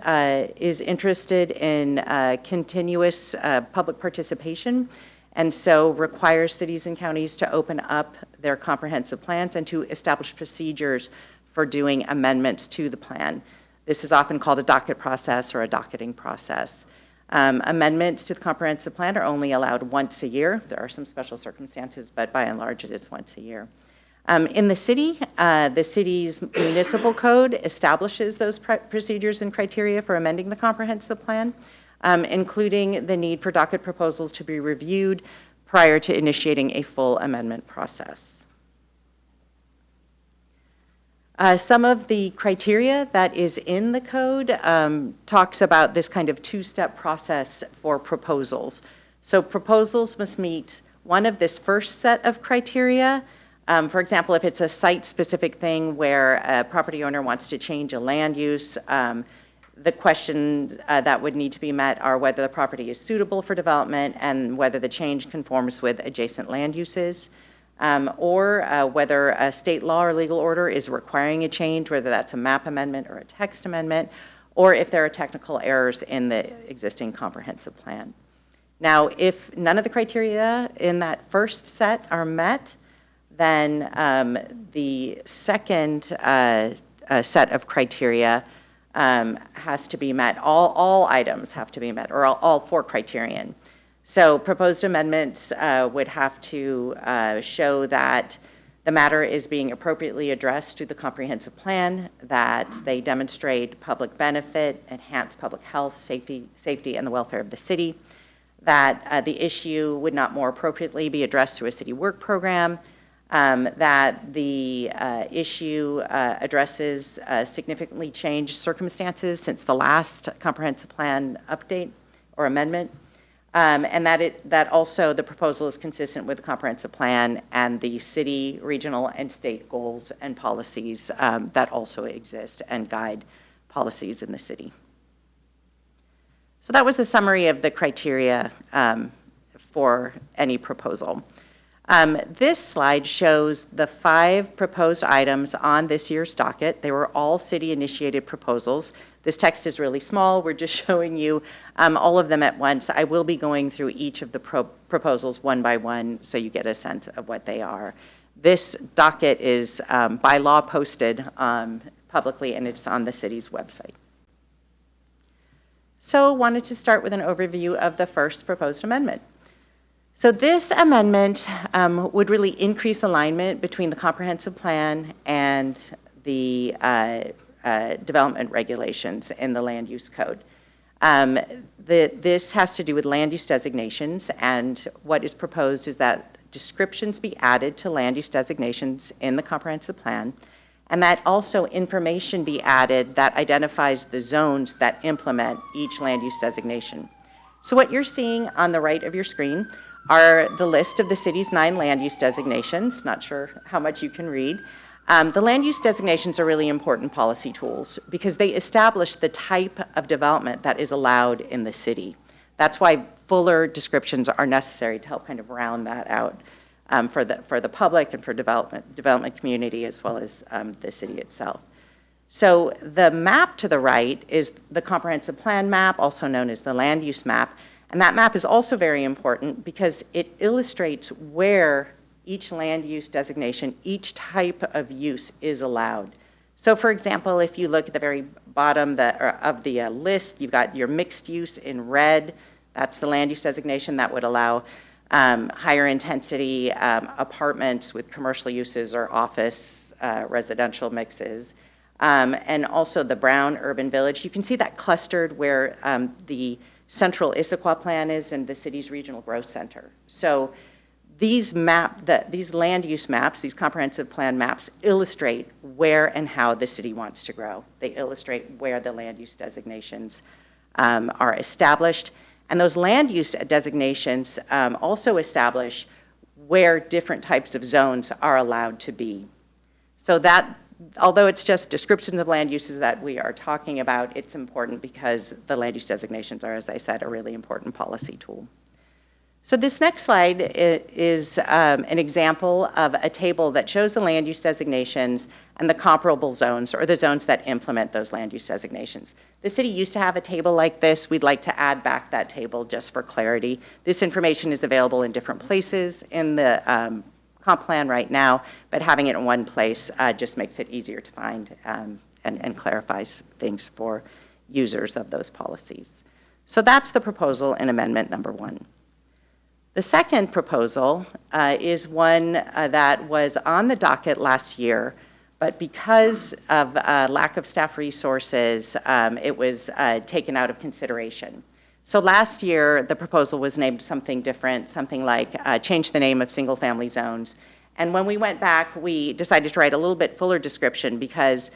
is interested in continuous public participation, and so requires cities and counties to open up their comprehensive plans and to establish procedures for doing amendments to the plan. This is often called a docket process or a docketing process. Amendments to the comprehensive plan are only allowed once a year. There are some special circumstances, but by and large it is once a year. In the city's municipal code establishes those procedures and criteria for amending the comprehensive plan, including the need for docket proposals to be reviewed prior to initiating a full amendment process. Some of the criteria that is in the code talks about this kind of two-step process for proposals. So proposals must meet one of this first set of criteria. For example, if it's a site-specific thing where a property owner wants to change a land use, the questions that would need to be met are whether the property is suitable for development and whether the change conforms with adjacent land uses, or whether a state law or legal order is requiring a change, whether that's a map amendment or a text amendment, or if there are technical errors in the existing comprehensive plan. Now, if none of the criteria in that first set are met, then the second set of criteria has to be met. All items have to be met, or all four criterion. So proposed amendments would have to show that the matter is being appropriately addressed through the comprehensive plan, that they demonstrate public benefit, enhance public health, safety, and the welfare of the city, that the issue would not more appropriately be addressed through a city work program, that the issue addresses significantly changed circumstances since the last comprehensive plan update or amendment, and that also the proposal is consistent with the comprehensive plan and the city, regional, and state goals and policies that also exist and guide policies in the city. So that was a summary of the criteria for any proposal. This slide shows the 5 proposed items on this year's docket. They were all city-initiated proposals. This text is really small. We're just showing you all of them at once. I will be going through each of the proposals one by one so you get a sense of what they are. This docket is by law posted publicly, and it's on the city's website. So wanted to start with an overview of the first proposed amendment. So this amendment would really increase alignment between the comprehensive plan and the development regulations in the land use code. This has to do with land use designations, and what is proposed is that descriptions be added to land use designations in the comprehensive plan, and that also information be added that identifies the zones that implement each land use designation. So what you're seeing on the right of your screen are the list of the city's 9 land use designations. Not sure how much you can read. The land use designations are really important policy tools because they establish the type of development that is allowed in the city. That's why fuller descriptions are necessary to help kind of round that out for the public and for development community as well as the city itself. So the map to the right is the comprehensive plan map, also known as the land use map. And that map is also very important because it illustrates where each land use designation, each type of use is allowed. So for example, if you look at the very bottom of the list, you've got your mixed use in red. That's the land use designation that would allow higher intensity apartments with commercial uses or office residential mixes. And also the brown urban village. You can see that clustered where the central Issaquah plan is and the city's regional growth center. So these land use maps, these comprehensive plan maps, illustrate where and how the city wants to grow. They illustrate where the land use designations are established. And those land use designations also establish where different types of zones are allowed to be. So that, although it's just descriptions of land uses that we are talking about, it's important because the land use designations are, as I said, a really important policy tool. So this next slide is an example of a table that shows the land use designations and the comparable zones, or the zones that implement those land use designations. The city used to have a table like this. We'd like to add back that table just for clarity. This information is available in different places in the comp plan right now, but having it in one place just makes it easier to find and clarifies things for users of those policies. So that's the proposal in amendment number 1. The second proposal is one that was on the docket last year, but because of lack of staff resources, it was taken out of consideration. So last year, the proposal was named something different, something like change the name of single-family zones. And when we went back, we decided to write a little bit fuller description because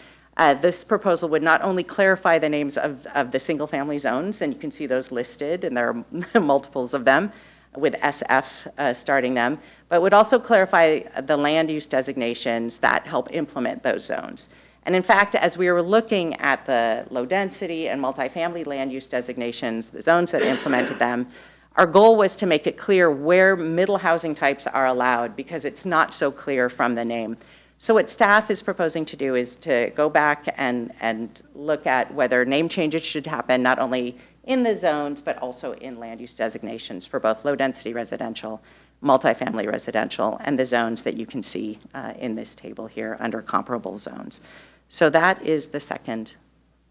this proposal would not only clarify the names of the single-family zones, and you can see those listed, and there are multiples of them, with SF starting them, but would also clarify the land use designations that help implement those zones. And in fact, as we were looking at the low density and multifamily land use designations, the zones that implemented them, our goal was to make it clear where middle housing types are allowed because it's not so clear from the name. So what staff is proposing to do is to go back and look at whether name changes should happen not only in the zones, but also in land use designations for both low-density residential, multifamily residential, and the zones that you can see in this table here under comparable zones. So that is the second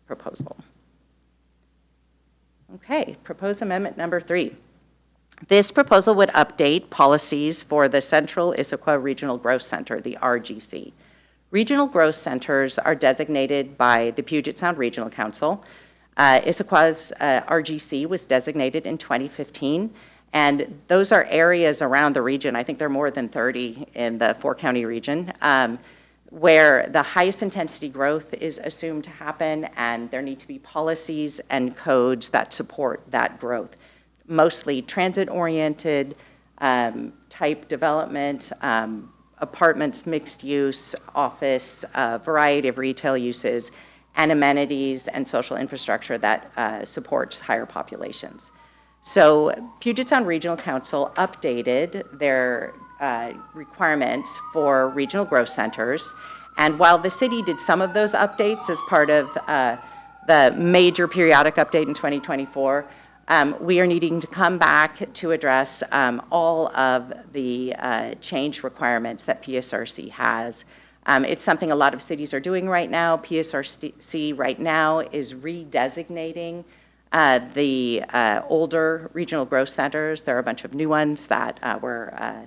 proposal. Okay, proposed amendment number 3. This proposal would update policies for the Central Issaquah Regional Growth Center, the RGC. Regional growth centers are designated by the Puget Sound Regional Council. Issaquah's RGC was designated in 2015, and those are areas around the region, I think there are more than 30 in the 4-county region, where the highest intensity growth is assumed to happen, and there need to be policies and codes that support that growth. Mostly transit-oriented type development, apartments, mixed use, office, variety of retail uses, and amenities and social infrastructure that supports higher populations. So Puget Sound Regional Council updated their requirements for regional growth centers. And while the city did some of those updates as part of the major periodic update in 2024, we are needing to come back to address all of the change requirements that PSRC has. It's something a lot of cities are doing right now. PSRC right now is redesignating the older regional growth centers. There are a bunch of new ones that were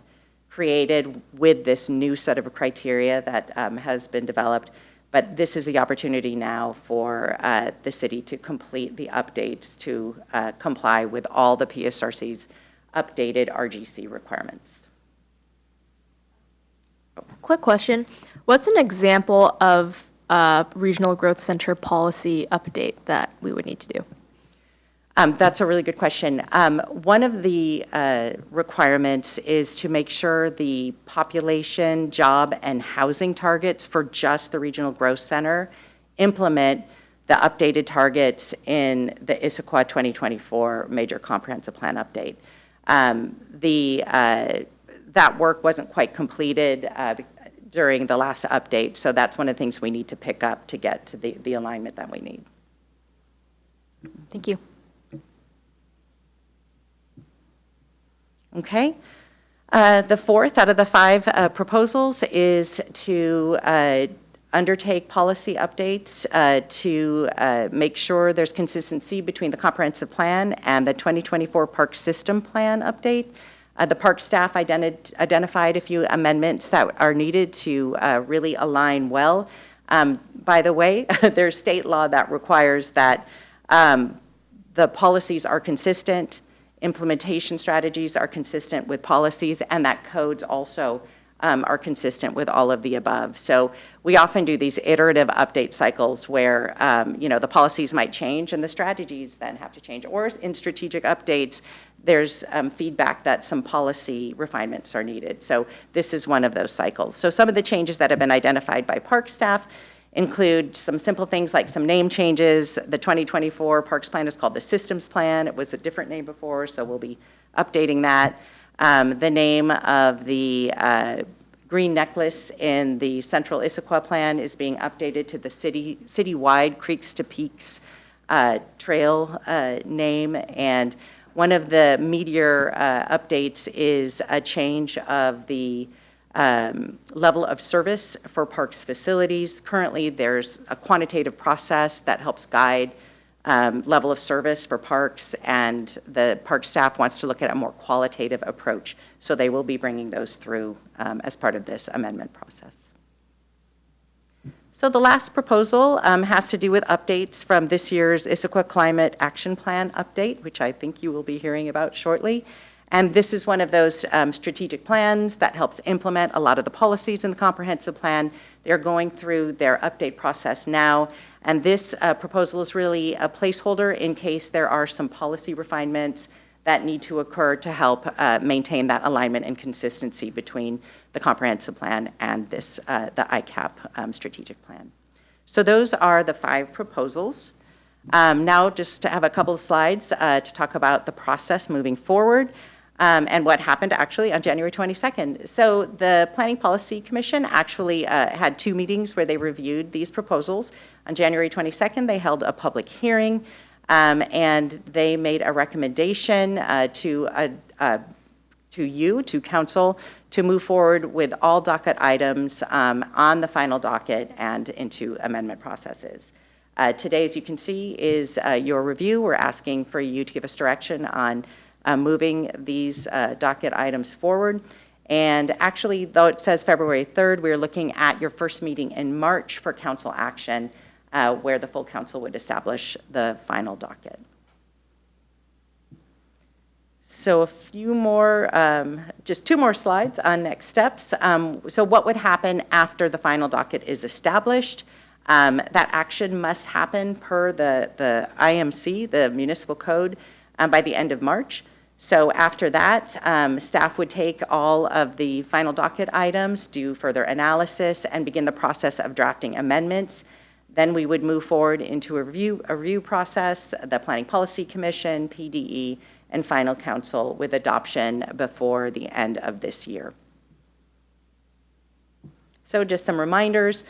created with this new set of criteria that has been developed. But this is the opportunity now for the city to complete the updates to comply with all the PSRC's updated RGC requirements. Quick question. What's an example of a regional growth center policy update that we would need to do? That's a really good question. One of the requirements is to make sure the population, job, and housing targets for just the regional growth center implement the updated targets in the Issaquah 2024 Major Comprehensive Plan update. That work wasn't quite completed during the last update, so that's one of the things we need to pick up to get to the alignment that we need. Thank you. Okay. The fourth out of the five proposals is to undertake policy updates to make sure there's consistency between the comprehensive plan and the 2024 park system plan update. The park staff identified a few amendments that are needed to really align well. By the way, there's state law that requires that the policies are consistent, implementation strategies are consistent with policies, and that codes also are consistent with all of the above. So we often do these iterative update cycles where the policies might change and the strategies then have to change. Or in strategic updates, there's feedback that some policy refinements are needed. So this is one of those cycles. So some of the changes that have been identified by park staff include some simple things like some name changes. The 2024 Parks Plan is called the Systems Plan. It was a different name before, so we'll be updating that. The name of the green necklace in the Central Issaquah Plan is being updated to the citywide Creeks to Peaks trail name. And one of the meteor updates is a change of the level of service for parks facilities. Currently, there's a quantitative process that helps guide level of service for parks, and the park staff wants to look at a more qualitative approach. So they will be bringing those through as part of this amendment process. So the last proposal has to do with updates from this year's Issaquah Climate Action Plan update, which I think you will be hearing about shortly. And this is one of those strategic plans that helps implement a lot of the policies in the comprehensive plan. They're going through their update process now. And this proposal is really a placeholder in case there are some policy refinements that need to occur to help maintain that alignment and consistency between the comprehensive plan and this, the ICAP strategic plan. So those are the five proposals. Now just to have a couple of slides to talk about the process moving forward. And what happened actually on January 22nd. So the Planning Policy Commission actually had two meetings where they reviewed these proposals. On January 22nd, they held a public hearing, and they made a recommendation to council, to move forward with all docket items on the final docket and into amendment processes. Today, as you can see, is your review. We're asking for you to give us direction on moving these docket items forward. And actually, though it says February 3rd, we're looking at your first meeting in March for council action, where the full council would establish the final docket. So a few more, just two more slides on next steps. So what would happen after the final docket is established? That action must happen per the IMC, the municipal code, by the end of March. So after that, staff would take all of the final docket items, do further analysis, and begin the process of drafting amendments. Then we would move forward into a review process, the Planning Policy Commission, PDE, and final council with adoption before the end of this year. So just some reminders.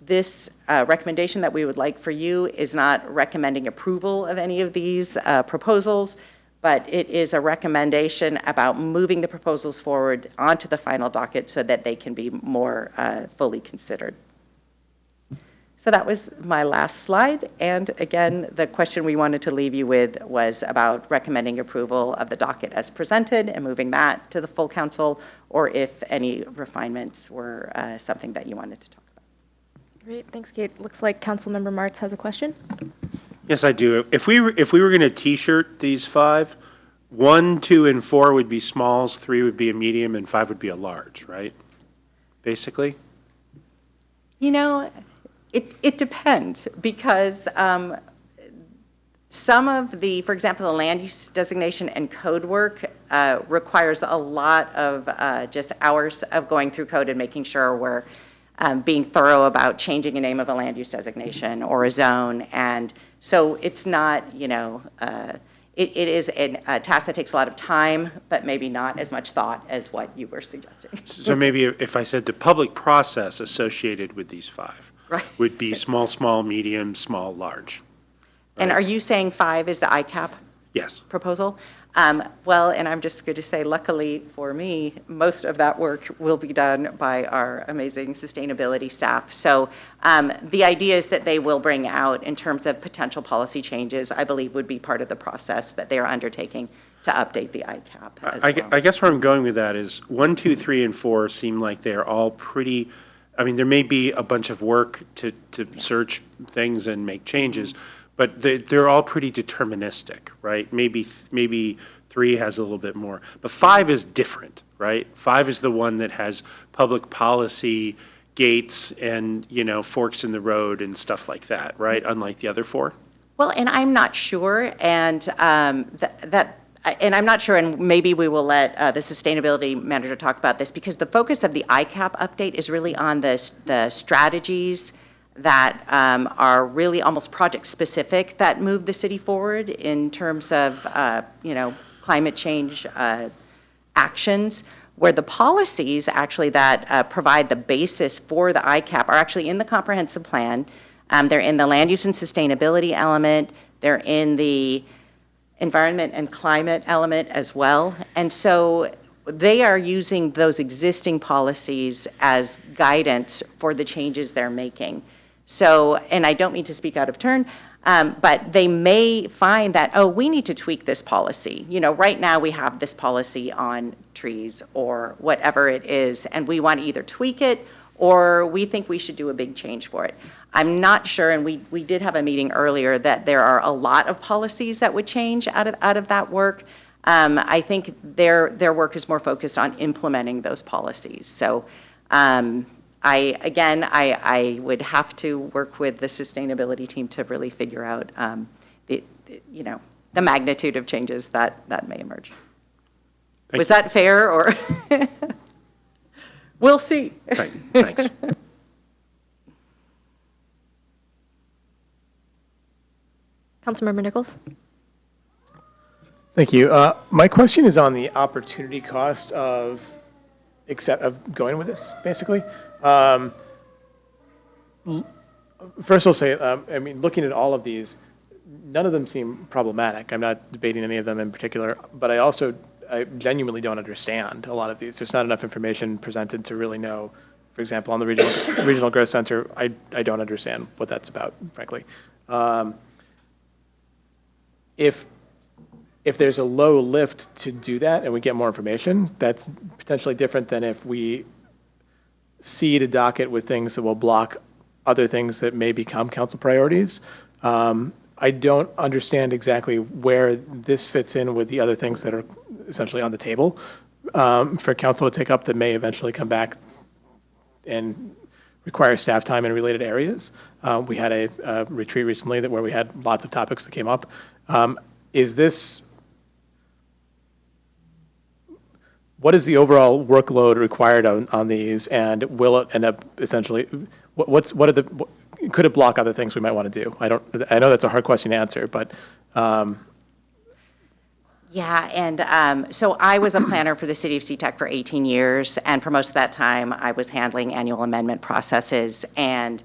This recommendation that we would like for you is not recommending approval of any of these proposals, but it is a recommendation about moving the proposals forward onto the final docket so that they can be more fully considered. So that was my last slide. And again, the question we wanted to leave you with was about recommending approval of the docket as presented and moving that to the full council, or if any refinements were something that you wanted to talk about. Great, thanks, Kate. Looks like Councilmember Martz has a question. Yes, I do. If we were going to T-shirt these 5, 1, 2, and 4 would be smalls, 3 would be a medium, and 5 would be a large, right? Basically? You know, it depends, because some of the, for example, the land use designation and code work requires a lot of just hours of going through code and making sure we're being thorough about changing a name of a land use designation or a zone. And so it's not, you know, it is a task that takes a lot of time, but maybe not as much thought as what you were suggesting. So maybe if I said the public process associated with these 5 Right. would be small, small, medium, small, large. And are you saying 5 is the ICAP Yes. proposal? Well, and I'm just going to say, luckily for me, most of that work will be done by our amazing sustainability staff. So the ideas that they will bring out in terms of potential policy changes, I believe would be part of the process that they are undertaking to update the ICAP as well. I guess where I'm going with that is 1, 2, 3, and 4 seem like they're all pretty, I mean, there may be a bunch of work to search things and make changes, but they're all pretty deterministic, right? Maybe 3 has a little bit more, but 5 is different, right? 5 is the one that has public policy, gates, and, you know, forks in the road and stuff like that, right? Unlike the other 4. Well, and I'm not sure, and and I'm not sure, and maybe we will let the sustainability manager talk about this, because the focus of the ICAP update is really on the strategies that are really almost project-specific that move the city forward in terms of, you know, climate change actions, where the policies actually that provide the basis for the ICAP are actually in the comprehensive plan. They're in the land use and sustainability element. They're in the environment and climate element as well. And so they are using those existing policies as guidance for the changes they're making. So, and I don't mean to speak out of turn, but they may find that, oh, we need to tweak this policy. You know, right now we have this policy on trees or whatever it is, and we want to either tweak it or we think we should do a big change for it. I'm not sure, and we did have a meeting earlier, that there are a lot of policies that would change out of that work. I think their work is more focused on implementing those policies. So I would have to work with the sustainability team to really figure out the magnitude of changes that may emerge. Was that fair, or? We'll see. Right, thanks. Councilmember Nichols? Thank you. My question is on the opportunity cost of going with this, basically. First, I'll say, I mean, looking at all of these, none of them seem problematic. I'm not debating any of them in particular, but I genuinely don't understand a lot of these. There's not enough information presented to really know. For example, on the regional growth center, I don't understand what that's about, frankly. If there's a low lift to do that and we get more information, that's potentially different than if we seed a docket with things that will block other things that may become council priorities. I don't understand exactly where this fits in with the other things that are essentially on the table for council to take up that may eventually come back and require staff time in related areas. We had a retreat recently where we had lots of topics that came up. What is the overall workload required on these, and will it end up essentially, could it block other things we might want to do? I know that's a hard question to answer, but. Yeah, and so I was a planner for the city of SeaTac for 18 years, and for most of that time, I was handling annual amendment processes. And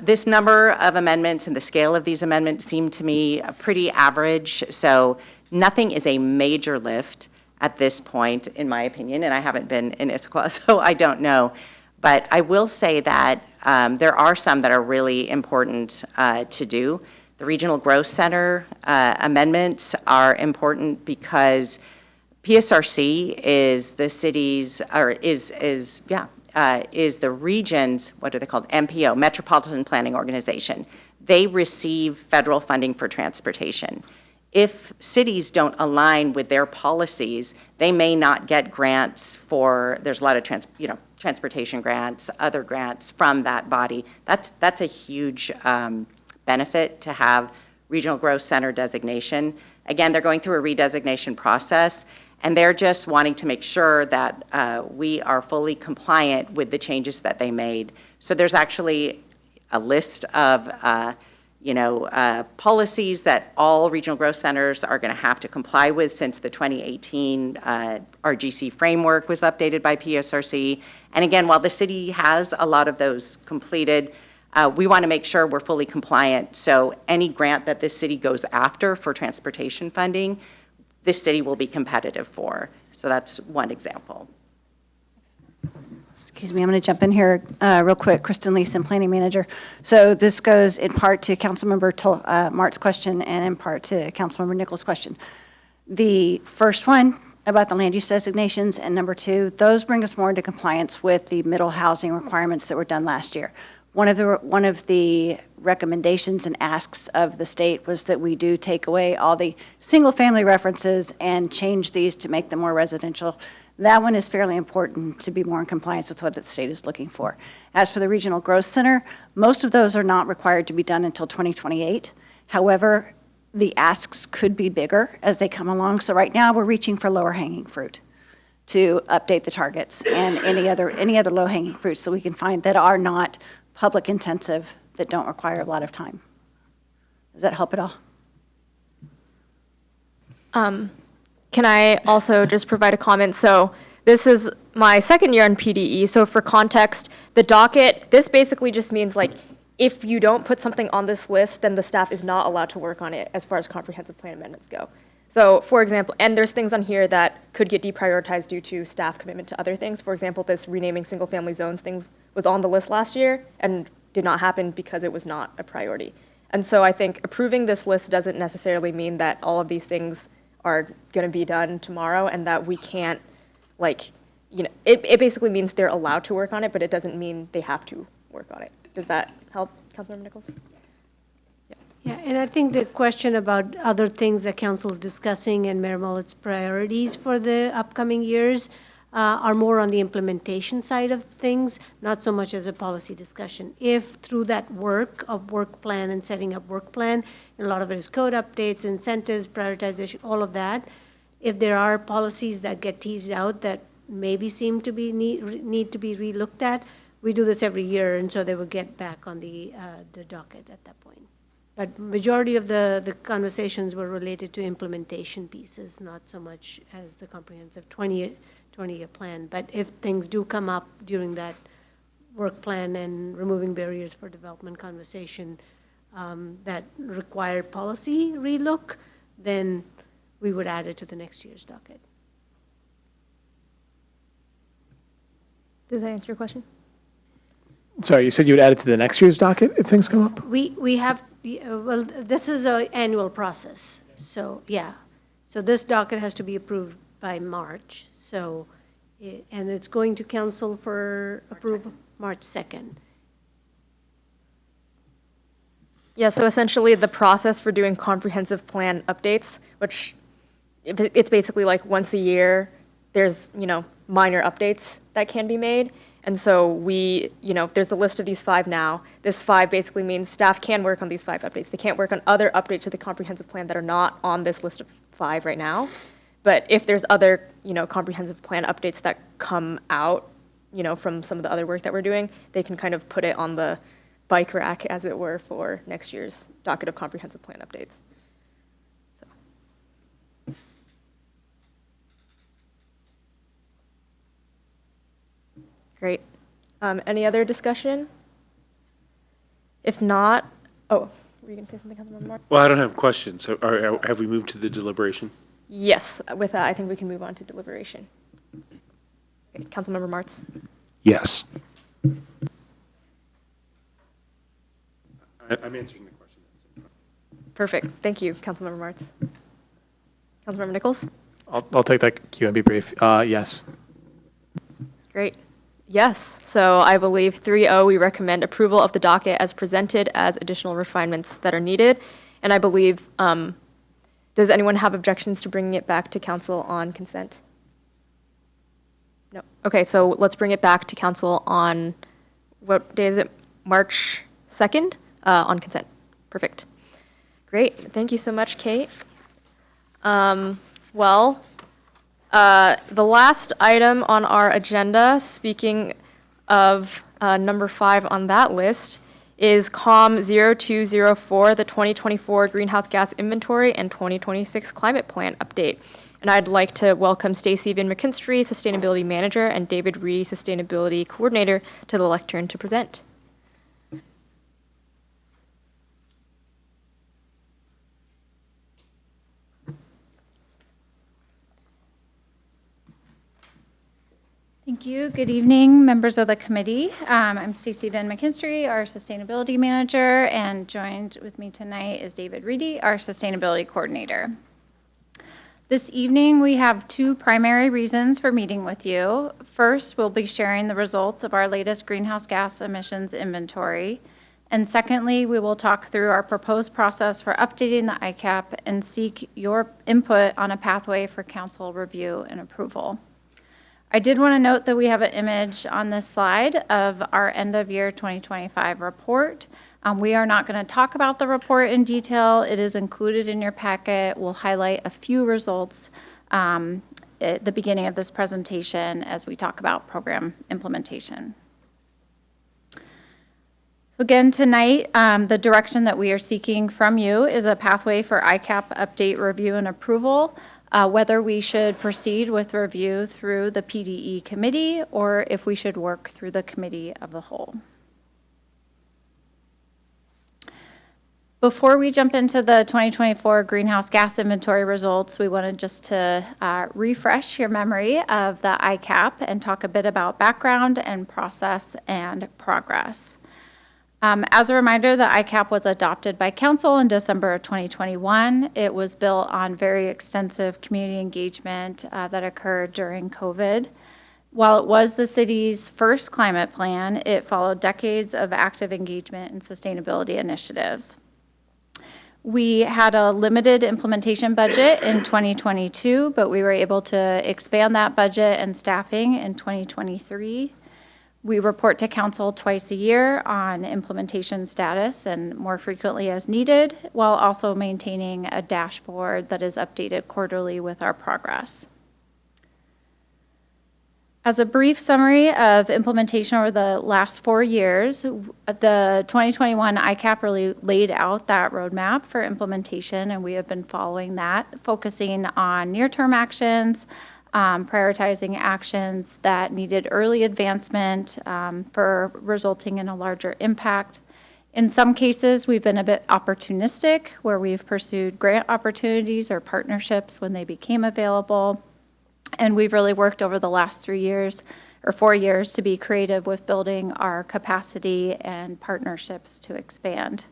this number of amendments and the scale of these amendments seemed to me pretty average. So nothing is a major lift at this point, in my opinion, and I haven't been in Issaquah, so I don't know. But I will say that there are some that are really important to do. The Regional Growth Center amendments are important because PSRC is the city's, or is the region's, what are they called? MPO, Metropolitan Planning Organization. They receive federal funding for transportation. If cities don't align with their policies, they may not get grants for, there's a lot of transportation grants, other grants from that body. That's a huge benefit to have Regional Growth Center designation. Again, they're going through a redesignation process, and they're just wanting to make sure that we are fully compliant with the changes that they made. So there's actually a list of policies that all regional growth centers are going to have to comply with since the 2018 RGC framework was updated by PSRC. And again, while the city has a lot of those completed, we want to make sure we're fully compliant. So any grant that this city goes after for transportation funding, this city will be competitive for. So that's one example. Excuse me, I'm going to jump in here real quick. Kristen Leeson, Planning Manager. So this goes in part to Councilmember Mart's question and in part to Councilmember Nichols' question. The first one about the land use designations and number two, those bring us more into compliance with the middle housing requirements that were done last year. One of the recommendations and asks of the state was that we do take away all the single-family references and change these to make them more residential. That one is fairly important to be more in compliance with what the state is looking for. As for the Regional Growth Center, most of those are not required to be done until 2028. However, the asks could be bigger as they come along. So right now, we're reaching for lower hanging fruit to update the targets and any other low hanging fruits that we can find that are not public intensive, that don't require a lot of time. Does that help at all? Can I also just provide a comment? So this is my second year on PDE. So for context, the docket, this basically just means like, if you don't put something on this list, then the staff is not allowed to work on it as far as comprehensive plan amendments go. So for example, and there's things on here that could get deprioritized due to staff commitment to other things. For example, this renaming single family zones things was on the list last year and did not happen because it was not a priority. And so I think approving this list doesn't necessarily mean that all of these things are going to be done tomorrow and that we can't, like, it basically means they're allowed to work on it, but it doesn't mean they have to work on it. Does that help, Councilmember Nichols? Yeah, and I think the question about other things that council is discussing and Mayor Mullet's priorities for the upcoming years are more on the implementation side of things, not so much as a policy discussion. If through that work of work plan and setting up work plan, and a lot of it is code updates, incentives, prioritization, all of that, if there are policies that get teased out that maybe seem to be need to be relooked at, we do this every year, and so they will get back on the docket at that point. But majority of the conversations were related to implementation pieces, not so much as the comprehensive 20-year plan. But if things do come up during that work plan and removing barriers for development conversation that require policy relook, then we would add it to the next year's docket. Does that answer your question? Sorry, you said you would add it to the next year's docket if things come up? We have, well, this is an annual process. So, yeah. So this docket has to be approved by March. So, and it's going to council for approval March 2nd. Yeah, so essentially the process for doing comprehensive plan updates, which it's basically like once a year, there's, minor updates that can be made. And so we, there's a list of these 5 now. This 5 basically means staff can work on these 5 updates. They can't work on other updates to the comprehensive plan that are not on this list of 5 right now. But if there's other, comprehensive plan updates that come out, from some of the other work that we're doing, they can kind of put it on the bike rack, as it were, for next year's docket of comprehensive plan updates. So. Great. Any other discussion? If not, oh, were you going to say something, Councilmember Martz? Well, I don't have questions. So have we moved to the deliberation? Yes, with that, I think we can move on to deliberation. Okay, Councilmember Martz. Yes. I'm answering the question. Perfect. Thank you, Councilmember Martz. Councilmember Nichols? I'll take that cue and be brief. Yes. Great. Yes. So I believe 3-0, we recommend approval of the docket as presented as additional refinements that are needed. And I believe, does anyone have objections to bringing it back to council on consent? No. Okay, so let's bring it back to council on, what day is it? March 2nd on consent. Perfect. Great. Thank you so much, Kate. The last item on our agenda, speaking of number 5 on that list, is COM 0204, the 2024 Greenhouse Gas Inventory and 2026 Climate Plan Update. And I'd like to welcome Stacy Van McKinstry, Sustainability Manager, and David Reedy, Sustainability Coordinator, to the lectern to present. Thank you. Good evening, members of the committee. I'm Stacy Van McKinstry, our Sustainability Manager, and joined with me tonight is David Reedy, our Sustainability Coordinator. This evening, we have 2 primary reasons for meeting with you. First, we'll be sharing the results of our latest greenhouse gas emissions inventory. And secondly, we will talk through our proposed process for updating the ICAP and seek your input on a pathway for council review and approval. I did want to note that we have an image on this slide of our end of year 2025 report. We are not going to talk about the report in detail. It is included in your packet. We'll highlight a few results at the beginning of this presentation as we talk about program implementation. So again, tonight, the direction that we are seeking from you is a pathway for ICAP update review and approval. Whether we should proceed with review through the PDE committee or if we should work through the committee of the whole. Before we jump into the 2024 greenhouse gas inventory results, we wanted just to refresh your memory of the ICAP and talk a bit about background and process and progress. As a reminder, the ICAP was adopted by Council in December of 2021. It was built on very extensive community engagement that occurred during COVID. While it was the city's first climate plan, it followed decades of active engagement in sustainability initiatives. We had a limited implementation budget in 2022, but we were able to expand that budget and staffing in 2023. We report to council twice a year on implementation status and more frequently as needed, while also maintaining a dashboard that is updated quarterly with our progress. As a brief summary of implementation over the last 4 years, the 2021 ICAP really laid out that roadmap for implementation, and we have been following that, focusing on near-term actions, prioritizing actions that needed early advancement for resulting in a larger impact. In some cases, we've been a bit opportunistic, where we've pursued grant opportunities or partnerships when they became available. And we've really worked over the last 3 years or 4 years to be creative with building our capacity and partnerships to expand.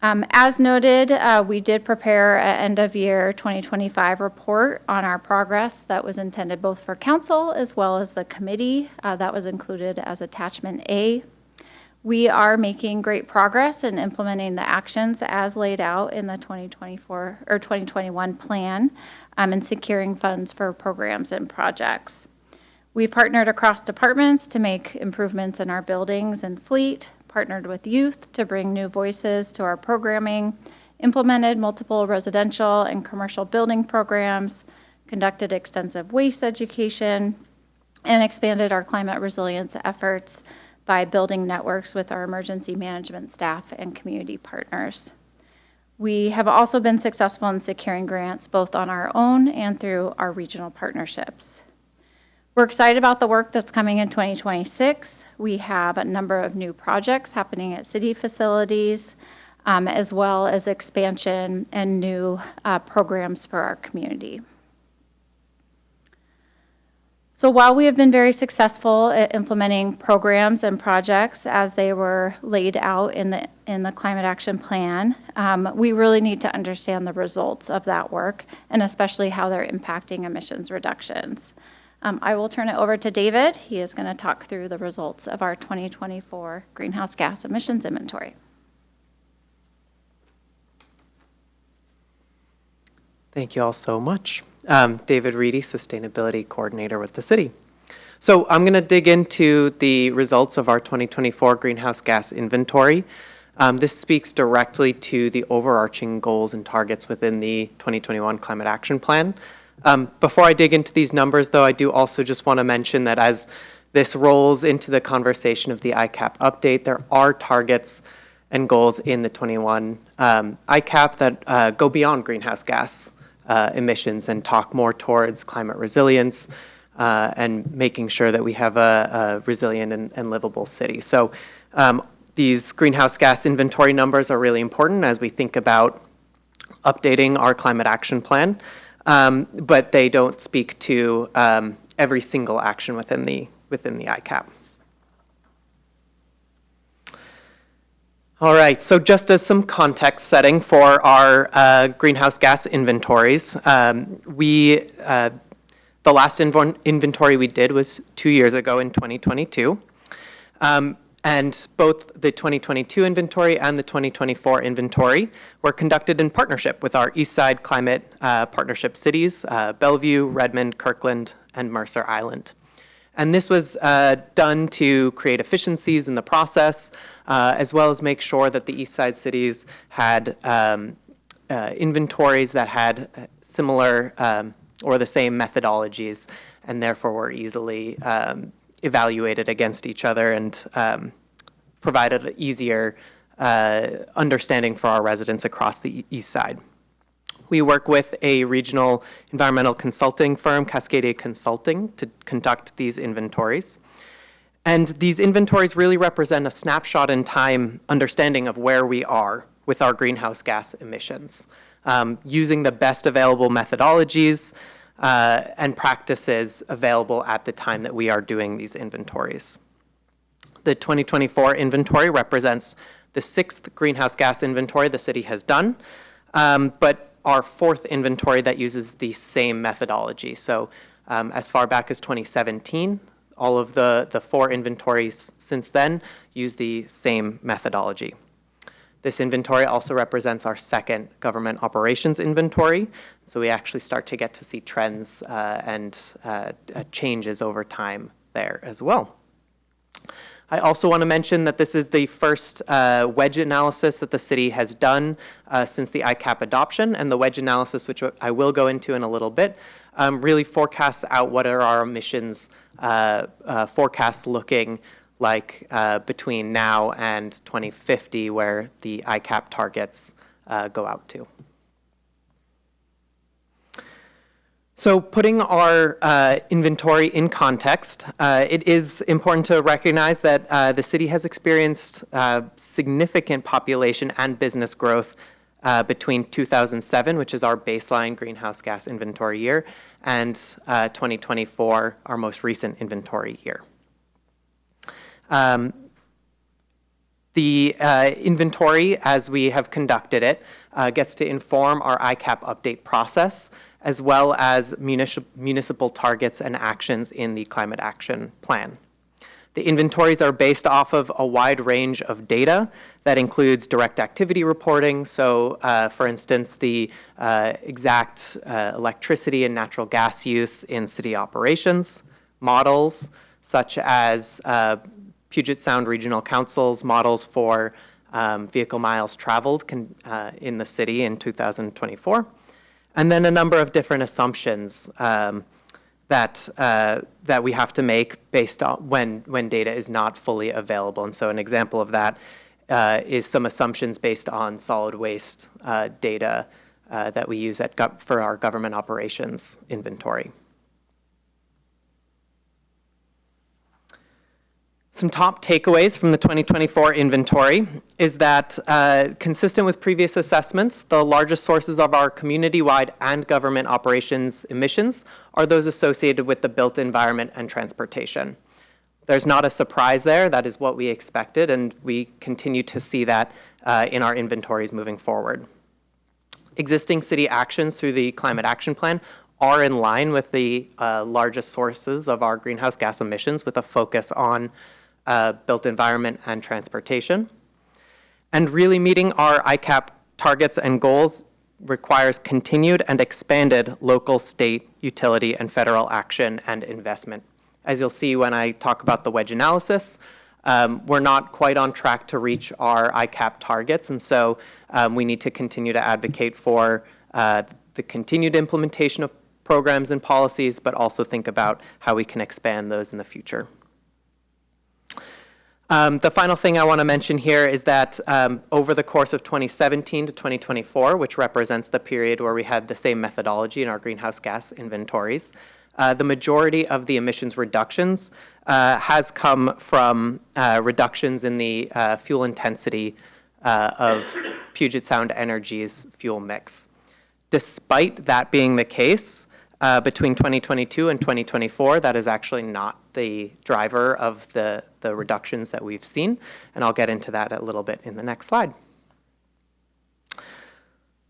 As noted, we did prepare an end-of-year 2025 report on our progress that was intended both for council as well as the committee. That was included as attachment A. We are making great progress in implementing the actions as laid out in the 2024 or 2021 plan and securing funds for programs and projects. We've partnered across departments to make improvements in our buildings and fleet, partnered with youth to bring new voices to our programming, implemented multiple residential and commercial building programs, conducted extensive waste education, and expanded our climate resilience efforts by building networks with our emergency management staff and community partners. We have also been successful in securing grants both on our own and through our regional partnerships. We're excited about the work that's coming in 2026. We have a number of new projects happening at city facilities, as well as expansion and new programs for our community. So while we have been very successful at implementing programs and projects as they were laid out in the Climate Action Plan, we really need to understand the results of that work and especially how they're impacting emissions reductions. I will turn it over to David. He is going to talk through the results of our 2024 greenhouse gas emissions inventory. Thank you all so much. David Reedy, Sustainability Coordinator with the city. So I'm going to dig into the results of our 2024 greenhouse gas inventory. This speaks directly to the overarching goals and targets within the 2021 Climate Action Plan. Before I dig into these numbers, though, I do also just want to mention that as this rolls into the conversation of the ICAP update, there are targets and goals in the 21 ICAP that go beyond greenhouse gas emissions and talk more towards climate resilience and making sure that we have a resilient and livable city. So these greenhouse gas inventory numbers are really important as we think about updating our climate action plan, but they don't speak to every single action within the ICAP. All right, so just as some context setting for our greenhouse gas inventories, the last inventory we did was 2 years ago in 2022. And both the 2022 inventory and the 2024 inventory were conducted in partnership with our Eastside Climate Partnership cities, Bellevue, Redmond, Kirkland, and Mercer Island. And this was done to create efficiencies in the process, as well as make sure that the Eastside cities had inventories that had similar or the same methodologies, and therefore were easily evaluated against each other and provided an easier understanding for our residents across the East Side. We work with a regional environmental consulting firm, Cascadia Consulting, to conduct these inventories. And these inventories really represent a snapshot in time understanding of where we are with our greenhouse gas emissions, using the best available methodologies and practices available at the time that we are doing these inventories. The 2024 inventory represents the 6th greenhouse gas inventory the city has done, but our 4th inventory that uses the same methodology. So as far back as 2017, all of the 4 inventories since then use the same methodology. This inventory also represents our 2nd government operations inventory, so we actually start to get to see trends and changes over time there as well. I also want to mention that this is the first wedge analysis that the city has done since the ICAP adoption, and the wedge analysis, which I will go into in a little bit, really forecasts out what are our emissions forecasts looking like between now and 2050, where the ICAP targets go out to. So putting our inventory in context, it is important to recognize that the city has experienced significant population and business growth between 2007, which is our baseline greenhouse gas inventory year, and 2024, our most recent inventory year. The inventory, as we have conducted it, gets to inform our ICAP update process, as well as municipal targets and actions in the Climate Action Plan. The inventories are based off of a wide range of data that includes direct activity reporting. So, for instance, the exact electricity and natural gas use in city operations, models such as Puget Sound Regional Council's models for vehicle miles traveled in the city in 2024, and then a number of different assumptions that we have to make based on when data is not fully available. And so an example of that is some assumptions based on solid waste data that we use for our government operations inventory. Some top takeaways from the 2024 inventory is that, consistent with previous assessments, the largest sources of our community-wide and government operations emissions are those associated with the built environment and transportation. There's not a surprise there. That is what we expected, and we continue to see that in our inventories moving forward. Existing city actions through the Climate Action Plan are in line with the largest sources of our greenhouse gas emissions, with a focus on built environment and transportation. And really meeting our ICAP targets and goals requires continued and expanded local, state, utility, and federal action and investment. As you'll see when I talk about the wedge analysis, we're not quite on track to reach our ICAP targets, and so we need to continue to advocate for the continued implementation of programs and policies, but also think about how we can expand those in the future. The final thing I want to mention here is that over the course of 2017 to 2024, which represents the period where we had the same methodology in our greenhouse gas inventories, the majority of the emissions reductions has come from reductions in the fuel intensity of Puget Sound Energy's fuel mix. Despite that being the case, between 2022 and 2024, that is actually not the driver of the reductions that we've seen, and I'll get into that a little bit in the next slide.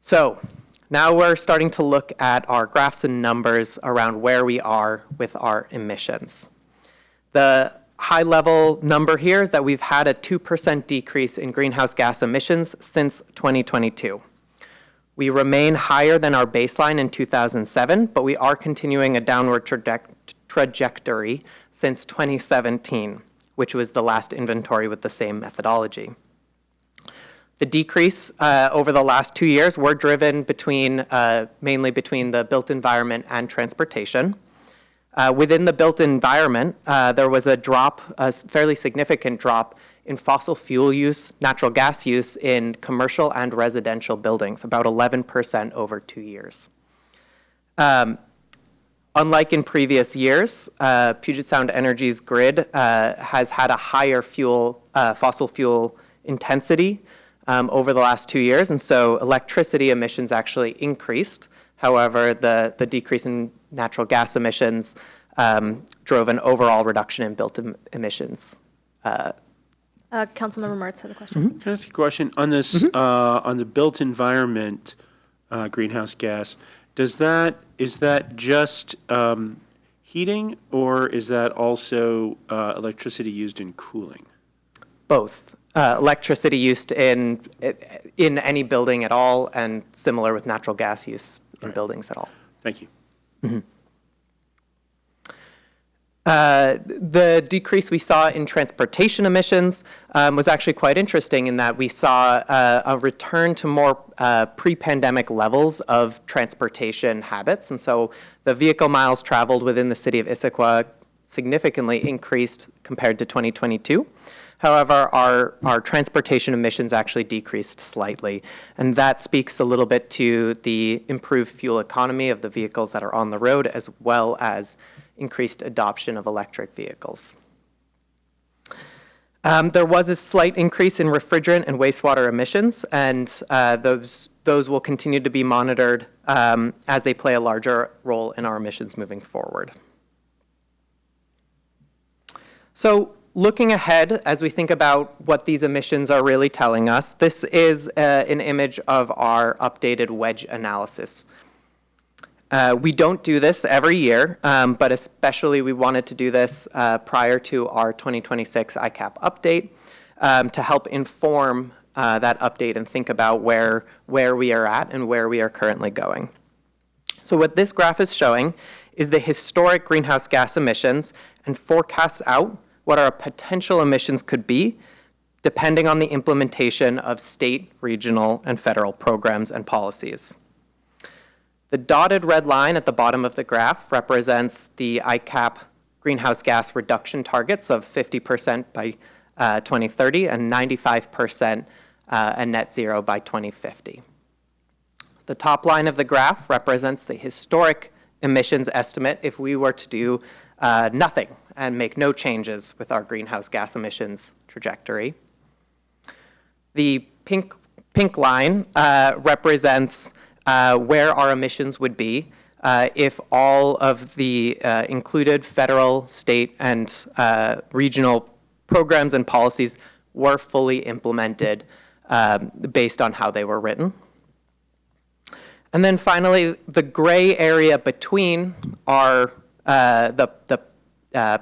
So now we're starting to look at our graphs and numbers around where we are with our emissions. The high-level number here is that we've had a 2% decrease in greenhouse gas emissions since 2022. We remain higher than our baseline in 2007, but we are continuing a downward trajectory since 2017, which was the last inventory with the same methodology. The decrease over the last 2 years were driven mainly between the built environment and transportation. Within the built environment, there was a fairly significant drop in fossil fuel use, natural gas use in commercial and residential buildings, about 11% over 2 years. Unlike in previous years, Puget Sound Energy's grid has had a higher fossil fuel intensity over the last 2 years, and so electricity emissions actually increased. However, the decrease in natural gas emissions drove an overall reduction in built emissions. Councilmember Martz had a question. Can I ask you a question on this, on the built environment greenhouse gas? Is that just heating, or is that also electricity used in cooling? Both. Electricity used in any building at all, and similar with natural gas use in buildings at all. Thank you. Mm-hmm. The decrease we saw in transportation emissions was actually quite interesting in that we saw a return to more pre-pandemic levels of transportation habits. And so the vehicle miles traveled within the city of Issaquah significantly increased compared to 2022. However, our transportation emissions actually decreased slightly, and that speaks a little bit to the improved fuel economy of the vehicles that are on the road, as well as increased adoption of electric vehicles. There was a slight increase in refrigerant and wastewater emissions, and those will continue to be monitored as they play a larger role in our emissions moving forward. So, looking ahead, as we think about what these emissions are really telling us, this is an image of our updated wedge analysis. We don't do this every year, but especially we wanted to do this prior to our 2026 ICAP update to help inform that update and think about where we are at and where we are currently going. So what this graph is showing is the historic greenhouse gas emissions and forecasts out what our potential emissions could be, depending on the implementation of state, regional, and federal programs and policies. The dotted red line at the bottom of the graph represents the ICAP greenhouse gas reduction targets of 50% by 2030 and 95% and net zero by 2050. The top line of the graph represents the historic emissions estimate if we were to do nothing and make no changes with our greenhouse gas emissions trajectory. The pink line represents where our emissions would be if all of the included federal, state, and regional programs and policies were fully implemented based on how they were written. And then finally, the gray area between our the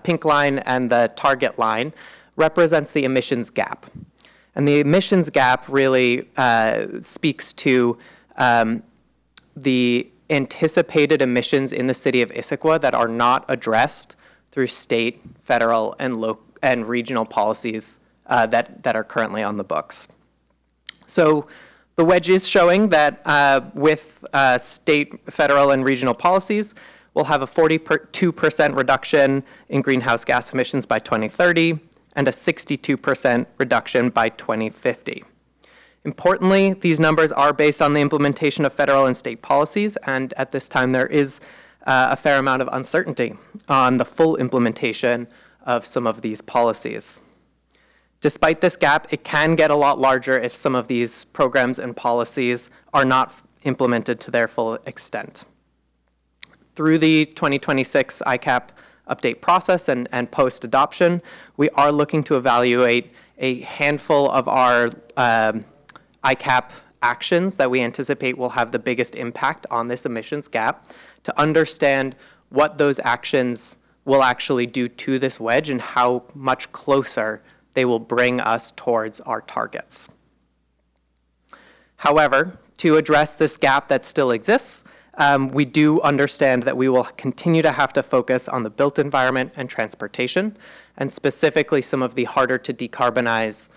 pink line and the target line represents the emissions gap. And the emissions gap really speaks to the anticipated emissions in the city of Issaquah that are not addressed through state, federal, and regional policies that are currently on the books. So the wedge is showing that with state, federal, and regional policies, we'll have a 42% reduction in greenhouse gas emissions by 2030 and a 62% reduction by 2050. Importantly, these numbers are based on the implementation of federal and state policies, and at this time there is a fair amount of uncertainty on the full implementation of some of these policies. Despite this gap, it can get a lot larger if some of these programs and policies are not implemented to their full extent. Through the 2026 ICAP update process and post-adoption, we are looking to evaluate a handful of our ICAP actions that we anticipate will have the biggest impact on this emissions gap to understand what those actions will actually do to this wedge and how much closer they will bring us towards our targets. However, to address this gap that still exists, we do understand that we will continue to have to focus on the built environment and transportation, and specifically some of the harder to decarbonize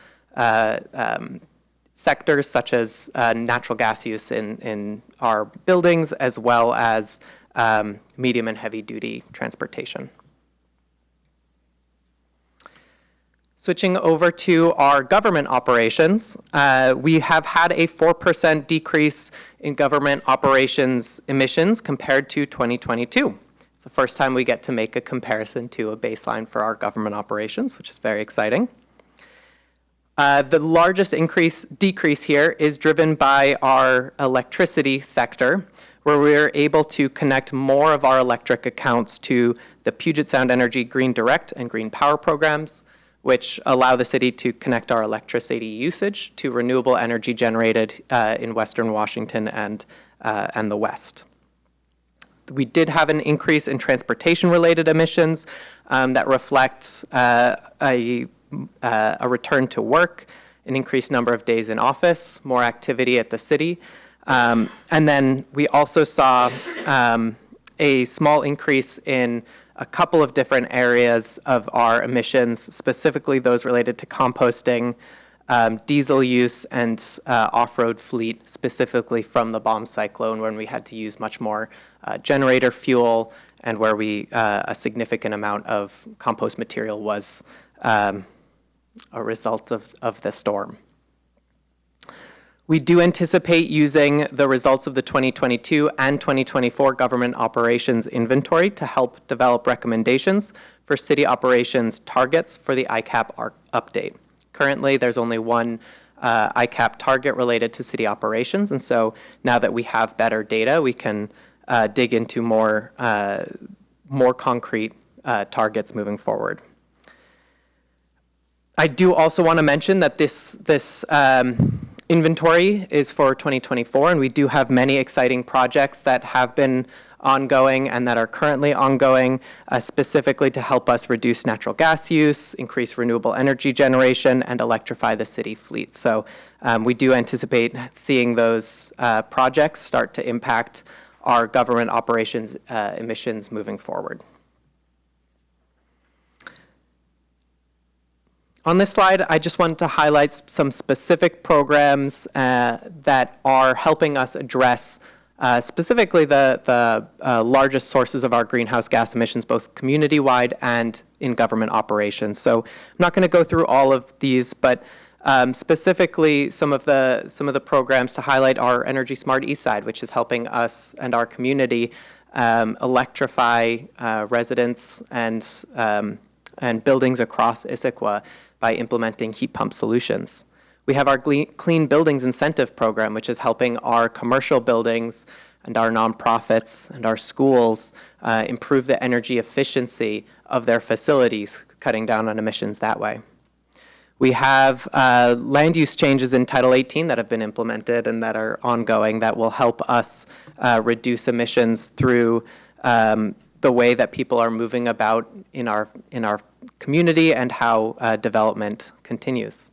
sectors such as natural gas use in our buildings, as well as medium and heavy duty transportation. Switching over to our government operations, we have had a 4% decrease in government operations emissions compared to 2022. It's the first time we get to make a comparison to a baseline for our government operations, which is very exciting. The largest decrease here is driven by our electricity sector, where we're able to connect more of our electric accounts to the Puget Sound Energy Green Direct and Green Power programs, which allow the city to connect our electricity usage to renewable energy generated in Western Washington and the West. We did have an increase in transportation-related emissions that reflect a return to work, an increased number of days in office, more activity at the city. And then we also saw a small increase in a couple of different areas of our emissions, specifically those related to composting, diesel use, and off-road fleet, specifically from the bomb cyclone when we had to use much more generator fuel and where a significant amount of compost material was a result of the storm. We do anticipate using the results of the 2022 and 2024 government operations inventory to help develop recommendations for city operations targets for the ICAP update. Currently, there's only one ICAP target related to city operations, and so now that we have better data, we can dig into more concrete targets moving forward. I do also want to mention that this inventory is for 2024, and we do have many exciting projects that have been ongoing and that are currently ongoing, specifically to help us reduce natural gas use, increase renewable energy generation, and electrify the city fleet. So we do anticipate seeing those projects start to impact our government operations emissions moving forward. On this slide, I just wanted to highlight some specific programs that are helping us address specifically the largest sources of our greenhouse gas emissions, both community-wide and in government operations. So I'm not going to go through all of these, but specifically some of the programs to highlight are Energy Smart Eastside, which is helping us and our community electrify residents and buildings across Issaquah by implementing heat pump solutions. We have our Clean Buildings Incentive Program, which is helping our commercial buildings and our nonprofits and our schools improve the energy efficiency of their facilities, cutting down on emissions that way. We have land use changes in Title 18 that have been implemented and that are ongoing that will help us reduce emissions through the way that people are moving about in our community and how development continues.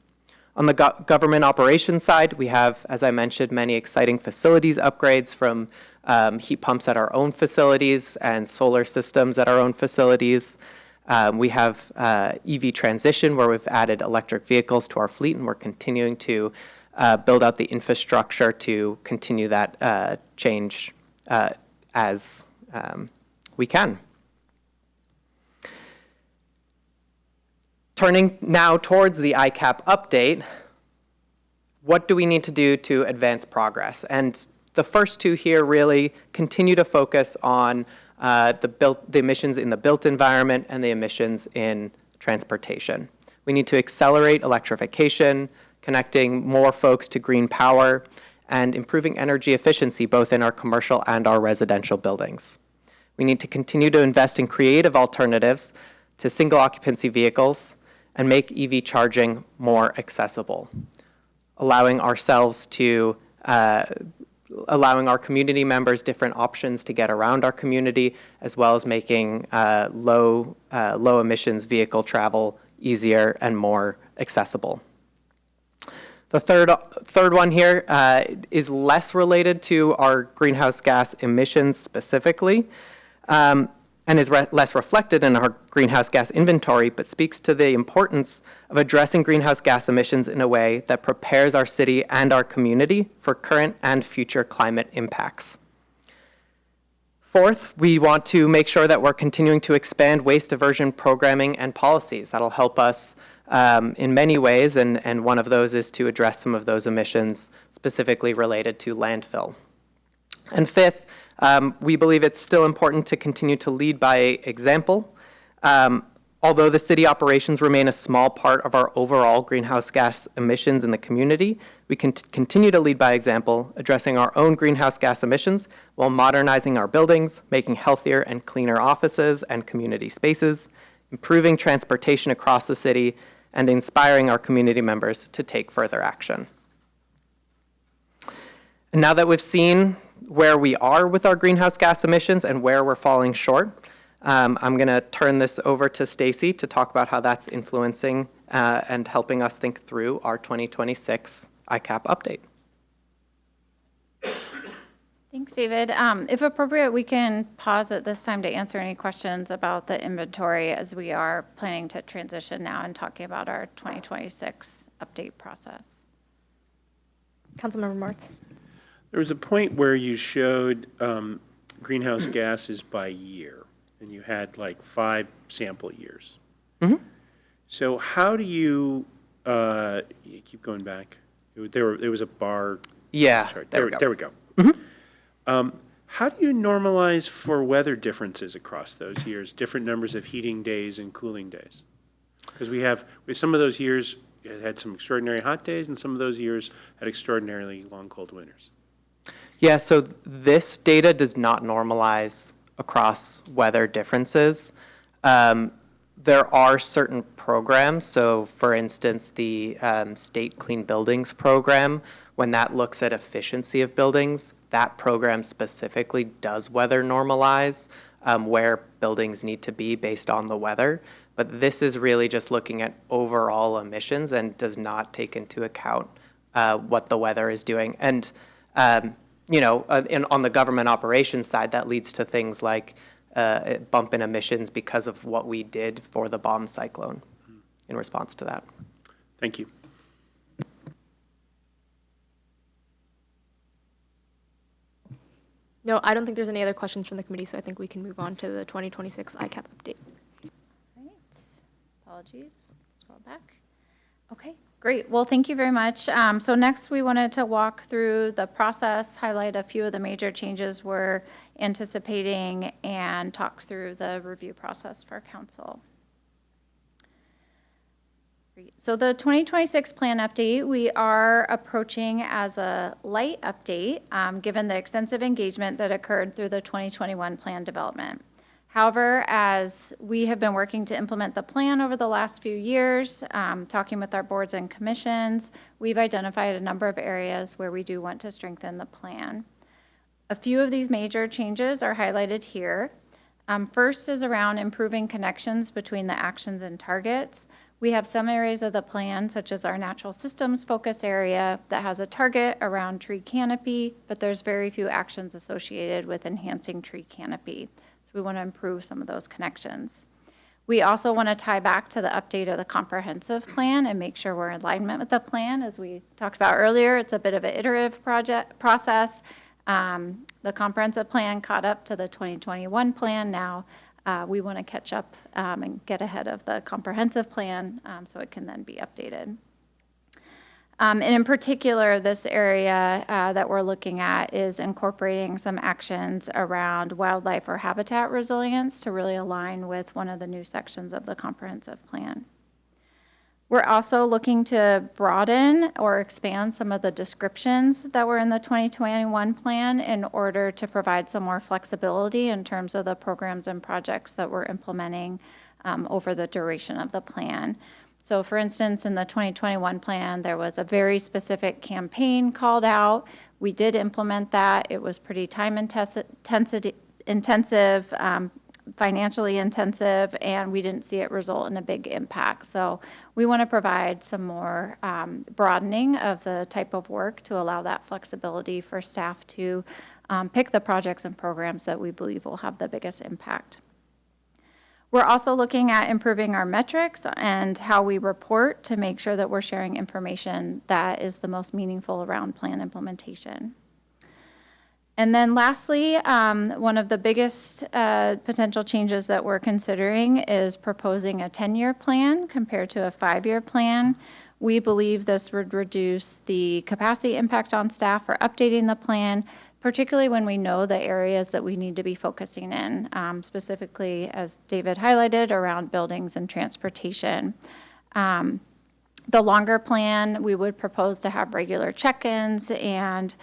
On the government operations side, we have, as I mentioned, many exciting facilities upgrades from heat pumps at our own facilities and solar systems at our own facilities. We have EV transition, where we've added electric vehicles to our fleet, and we're continuing to build out the infrastructure to continue that change as we can. Turning now towards the ICAP update, what do we need to do to advance progress? And the first two here really continue to focus on the emissions in the built environment and the emissions in transportation. We need to accelerate electrification, connecting more folks to green power, and improving energy efficiency both in our commercial and our residential buildings. We need to continue to invest in creative alternatives to single occupancy vehicles and make EV charging more accessible, allowing ourselves to allowing our community members different options to get around our community, as well as making low emissions vehicle travel easier and more accessible. The third one here is less related to our greenhouse gas emissions specifically, and is less reflected in our greenhouse gas inventory, but speaks to the importance of addressing greenhouse gas emissions in a way that prepares our city and our community for current and future climate impacts. Fourth, we want to make sure that we're continuing to expand waste diversion programming and policies. That'll help us in many ways, and one of those is to address some of those emissions specifically related to landfill. And fifth, we believe it's still important to continue to lead by example. Although the city operations remain a small part of our overall greenhouse gas emissions in the community, we can continue to lead by example, addressing our own greenhouse gas emissions while modernizing our buildings, making healthier and cleaner offices and community spaces, improving transportation across the city, and inspiring our community members to take further action. And now that we've seen where we are with our greenhouse gas emissions and where we're falling short, I'm going to turn this over to Stacy to talk about how that's influencing and helping us think through our 2026 ICAP update. Thanks, David. If appropriate, we can pause at this time to answer any questions about the inventory, as we are planning to transition now and talking about our 2026 update process. Councilmember Martz. There was a point where you showed greenhouse gases by year, and you had like 5 sample years. Mm-hmm. So how do you keep going back? There was a bar. Yeah, Sorry, there we go. There we go. Mm-hmm. How do you normalize for weather differences across those years, different numbers of heating days and cooling days? Because we have some of those years had some extraordinary hot days, and some of those years had extraordinarily long, cold winters. Yeah, so this data does not normalize across weather differences. There are certain programs, so for instance, the State Clean Buildings Program, when that looks at efficiency of buildings, that program specifically does weather normalize where buildings need to be based on the weather. But this is really just looking at overall emissions and does not take into account what the weather is doing. And on the government operations side, that leads to things like a bump in emissions because of what we did for the bomb cyclone in response to that. Thank you. No, I don't think there's any other questions from the committee, so I think we can move on to the 2026 ICAP update. All right. Apologies. Scroll back. Okay, Great. Well, thank you very much. So next, we wanted to walk through the process, highlight a few of the major changes we're anticipating, and talk through the review process for council. Great. So the 2026 plan update, we are approaching as a light update, given the extensive engagement that occurred through the 2021 plan development. However, as we have been working to implement the plan over the last few years, talking with our boards and commissions, we've identified a number of areas where we do want to strengthen the plan. A few of these major changes are highlighted here. First is around improving connections between the actions and targets. We have some areas of the plan, such as our natural systems focus area, that has a target around tree canopy, but there's very few actions associated with enhancing tree canopy. So we want to improve some of those connections. We also want to tie back to the update of the comprehensive plan and make sure we're in alignment with the plan. As we talked about earlier, it's a bit of an iterative process. The comprehensive plan caught up to the 2021 plan. Now we want to catch up and get ahead of the comprehensive plan so it can then be updated. And in particular, this area that we're looking at is incorporating some actions around wildlife or habitat resilience to really align with one of the new sections of the comprehensive plan. We're also looking to broaden or expand some of the descriptions that were in the 2021 plan in order to provide some more flexibility in terms of the programs and projects that we're implementing over the duration of the plan. So for instance, in the 2021 plan, there was a very specific campaign called out. We did implement that. It was pretty time intensive, financially intensive, and we didn't see it result in a big impact. So we want to provide some more broadening of the type of work to allow that flexibility for staff to pick the projects and programs that we believe will have the biggest impact. We're also looking at improving our metrics and how we report to make sure that we're sharing information that is the most meaningful around plan implementation. And then lastly, one of the biggest potential changes that we're considering is proposing a 10-year plan compared to a 5-year plan. We believe this would reduce the capacity impact on staff for updating the plan, particularly when we know the areas that we need to be focusing in, specifically, as David highlighted, around buildings and transportation. The longer plan, we would propose to have regular check-ins and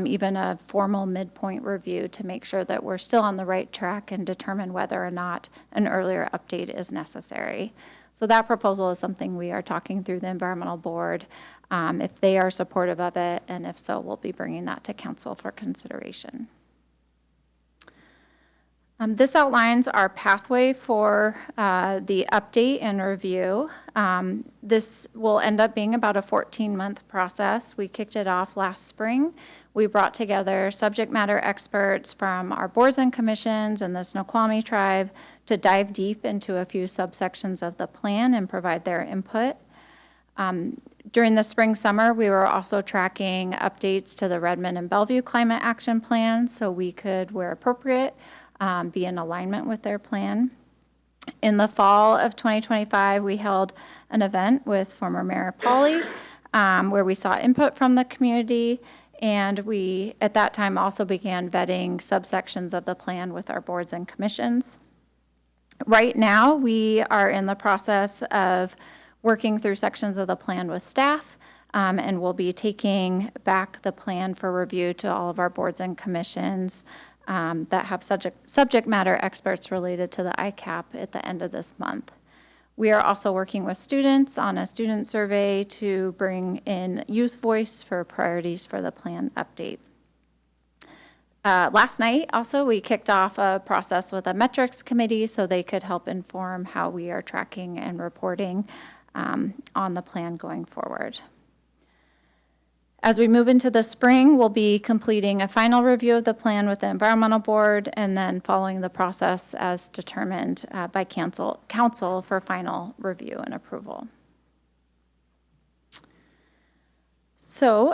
even a formal midpoint review to make sure that we're still on the right track and determine whether or not an earlier update is necessary. So that proposal is something we are talking through the environmental board, if they are supportive of it, and if so, we'll be bringing that to council for consideration. This outlines our pathway for the update and review. This will end up being about a 14-month process. We kicked it off last spring. We brought together subject matter experts from our boards and commissions and the Snoqualmie tribe to dive deep into a few subsections of the plan and provide their input. During the spring summer, we were also tracking updates to the Redmond and Bellevue Climate Action Plan so we could, where appropriate, be in alignment with their plan. In the fall of 2025, we held an event with former Mayor Pauley where we saw input from the community, and we, at that time, also began vetting subsections of the plan with our boards and commissions. Right now, we are in the process of working through sections of the plan with staff, and we'll be taking back the plan for review to all of our boards and commissions that have subject matter experts related to the ICAP at the end of this month. We are also working with students on a student survey to bring in youth voice for priorities for the plan update. Last night, also, we kicked off a process with a metrics committee so they could help inform how we are tracking and reporting on the plan going forward. As we move into the spring, we'll be completing a final review of the plan with the environmental board and then following the process as determined by council for final review and approval. So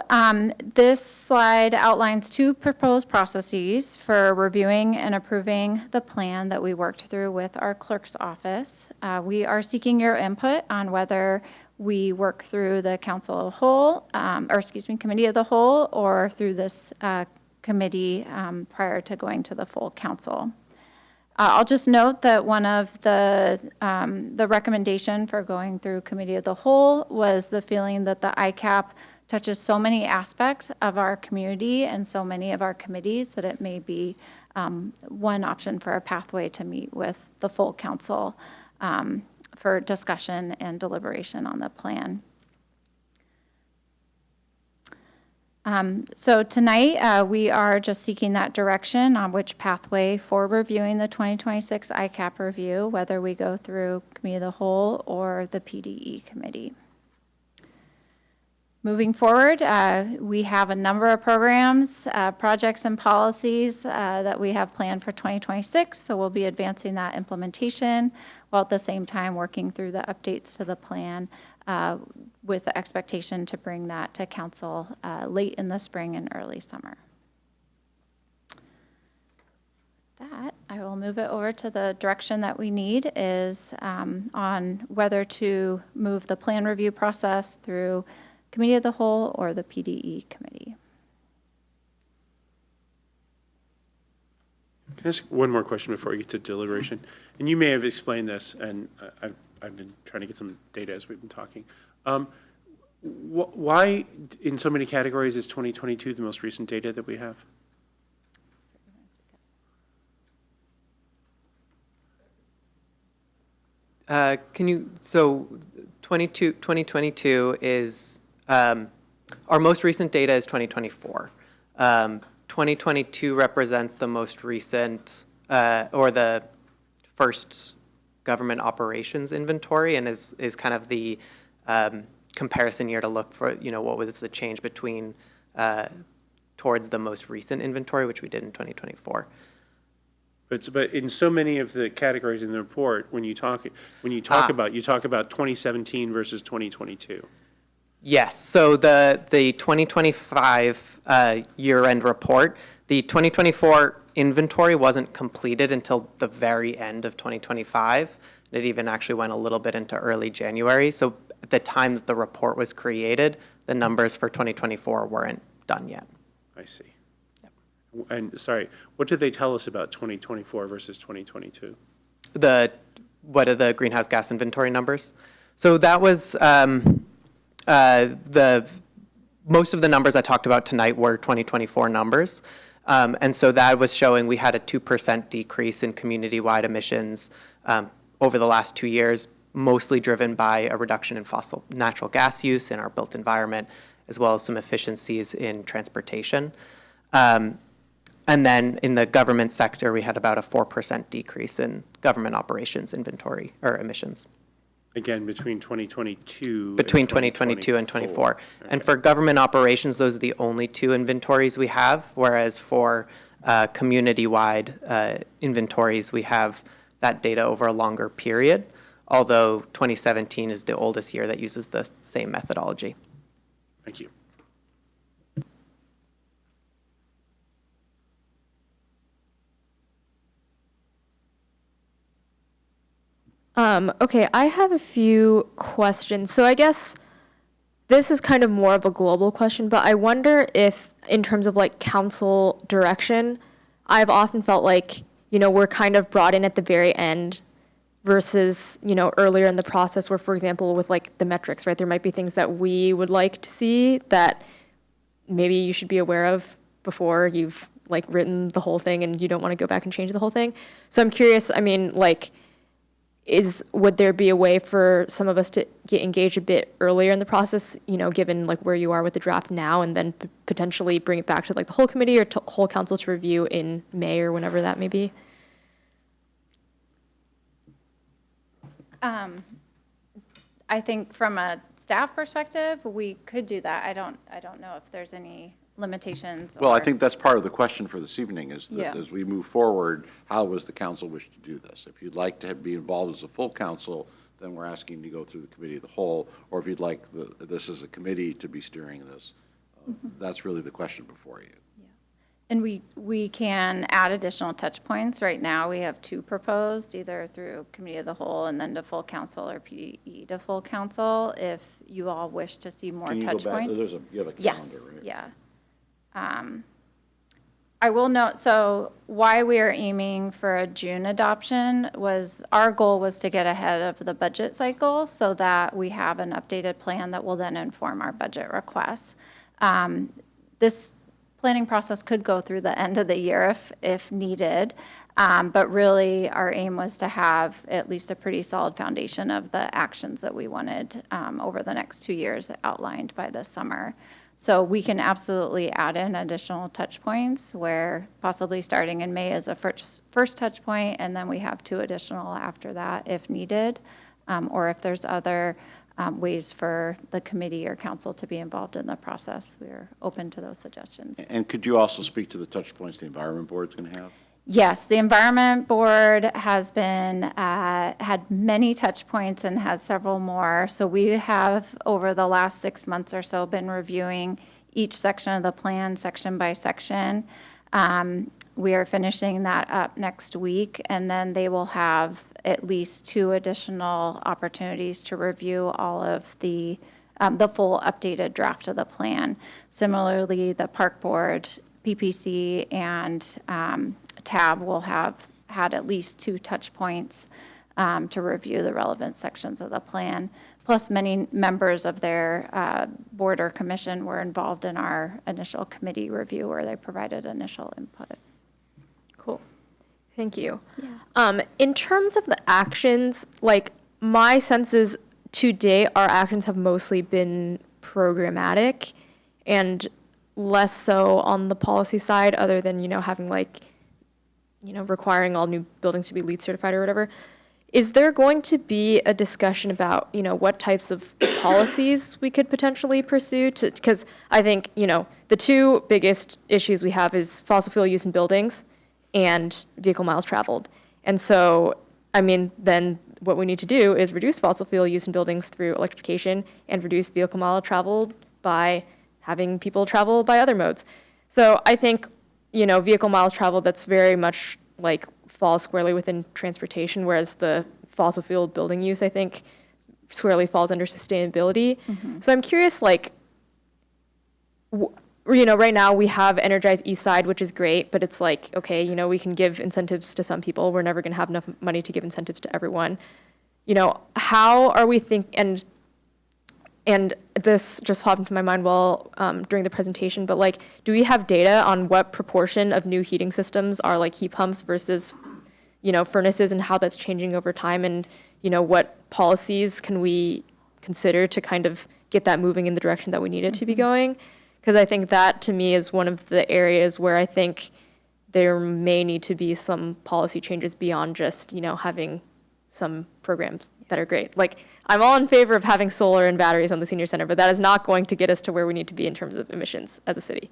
this slide outlines two proposed processes for reviewing and approving the plan that we worked through with our clerk's office. We are seeking your input on whether we work through the council of whole, committee of the whole, or through this committee prior to going to the full council. I'll just note that one of the recommendation for going through committee of the whole was the feeling that the ICAP touches so many aspects of our community and so many of our committees that it may be one option for a pathway to meet with the full council for discussion and deliberation on the plan. So tonight, we are just seeking that direction on which pathway for reviewing the 2026 ICAP review, whether we go through Committee of the Whole or the PDE Committee. Moving forward, we have a number of programs, projects, and policies that we have planned for 2026, so we'll be advancing that implementation while at the same time working through the updates to the plan with the expectation to bring that to council late in the spring and early summer. That, I will move it over to the direction that we need is on whether to move the plan review process through Committee of the Whole or the PDE Committee. Can I ask one more question before we get to deliberation? And you may have explained this, and I've been trying to get some data as we've been talking. Why, in so many categories, is 2022 the most recent data that we have? So 2022 is, our most recent data is 2024. 2022 represents the most recent, or the first government operations inventory, and is kind of the comparison year to look for, what was the change between towards the most recent inventory, which we did in 2024. But in so many of the categories in the report, when you talk about 2017 versus 2022. Yes, so the 2025 year-end report, the 2024 inventory wasn't completed until the very end of 2025. It even actually went a little bit into early January. So at the time that the report was created, the numbers for 2024 weren't done yet. I see. Yep. And sorry, what did they tell us about 2024 versus 2022? What are the greenhouse gas inventory numbers? So that was most of the numbers I talked about tonight were 2024 numbers. And so that was showing we had a 2% decrease in community-wide emissions over the last 2 years, mostly driven by a reduction in fossil natural gas use in our built environment, as well as some efficiencies in transportation. And then in the government sector, we had about a 4% decrease in government operations inventory or emissions. Again, between 2022 Between and 2022 and 24. Okay. And for government operations, those are the only two inventories we have, whereas for community-wide inventories, we have that data over a longer period, although 2017 is the oldest year that uses the same methodology. Thank you. Okay, I have a few questions. So I guess this is kind of more of a global question, but I wonder if, in terms of like council direction, I've often felt like, we're kind of brought in at the very end versus, earlier in the process where, for example, with like the metrics, right, there might be things that we would like to see that maybe you should be aware of before you've like written the whole thing and you don't want to go back and change the whole thing. So I'm curious, would there be a way for some of us to get engaged a bit earlier in the process, given like where you are with the draft now, and then potentially bring it back to like the whole committee or whole council to review in May or whenever that may be? I think from a staff perspective, we could do that. I don't know if there's any limitations. Well, I think that's part of the question for this evening is that Yeah. as we move forward, how does the council wish to do this? If you'd like to be involved as a full council, then we're asking to go through the committee of the whole, or if you'd like this as a committee to be steering this, that's really the question before you. And we can add additional touch points. Right now, we have 2 proposed, either through committee of the whole and then to full council, or PDE to full council, if you all wish to see more Can you go touch back? points. You have a calendar, Yes, right? yeah. I will note, so why we are aiming for a June adoption was, our goal was to get ahead of the budget cycle so that we have an updated plan that will then inform our budget requests. This planning process could go through the end of the year if needed, but really our aim was to have at least a pretty solid foundation of the actions that we wanted over the next 2 years outlined by this summer. So we can absolutely add in additional touch points where possibly starting in May is a first touch point, and then we have 2 additional after that if needed, or if there's other ways for the committee or council to be involved in the process. We're open to those suggestions. And could you also speak to the touch points the Environment Board's going to have? Yes, the Environment Board has been, had many touch points and has several more. So we have, over the last 6 months or so, been reviewing each section of the plan, section by section. We are finishing that up next week, and then they will have at least 2 additional opportunities to review all of the full updated draft of the plan. Similarly, the Park Board, PPC, and TAB will have had at least 2 touch points to review the relevant sections of the plan. Plus, many members of their board or commission were involved in our initial committee review where they provided initial input. Cool. Thank you. In terms of the actions, like, my sense is to date, our actions have mostly been programmatic and less so on the policy side, other than, having requiring all new buildings to be LEED certified or whatever. Is there going to be a discussion about, what types of policies we could potentially pursue? Because I think, the 2 biggest issues we have is fossil fuel use in buildings and vehicle miles traveled. And so, then what we need to do is reduce fossil fuel use in buildings through electrification and reduce vehicle mile traveled by having people travel by other modes. So I think, vehicle miles traveled, that's very much falls squarely within transportation, whereas the fossil fuel building use, I think, squarely falls under sustainability. So I'm curious, right now we have Energize East Side, which is great, but it's okay, we can give incentives to some people. We're never going to have enough money to give incentives to everyone. How are we and this just popped into my mind while during the presentation, but do we have data on what proportion of new heating systems are heat pumps versus, furnaces, and how that's changing over time, and, what policies can we consider to kind of get that moving in the direction that we need it to be going? Because I think that, to me, is one of the areas where I think there may need to be some policy changes beyond just, having some programs that are great. I'm all in favor of having solar and batteries on the senior center, but that is not going to get us to where we need to be in terms of emissions as a city.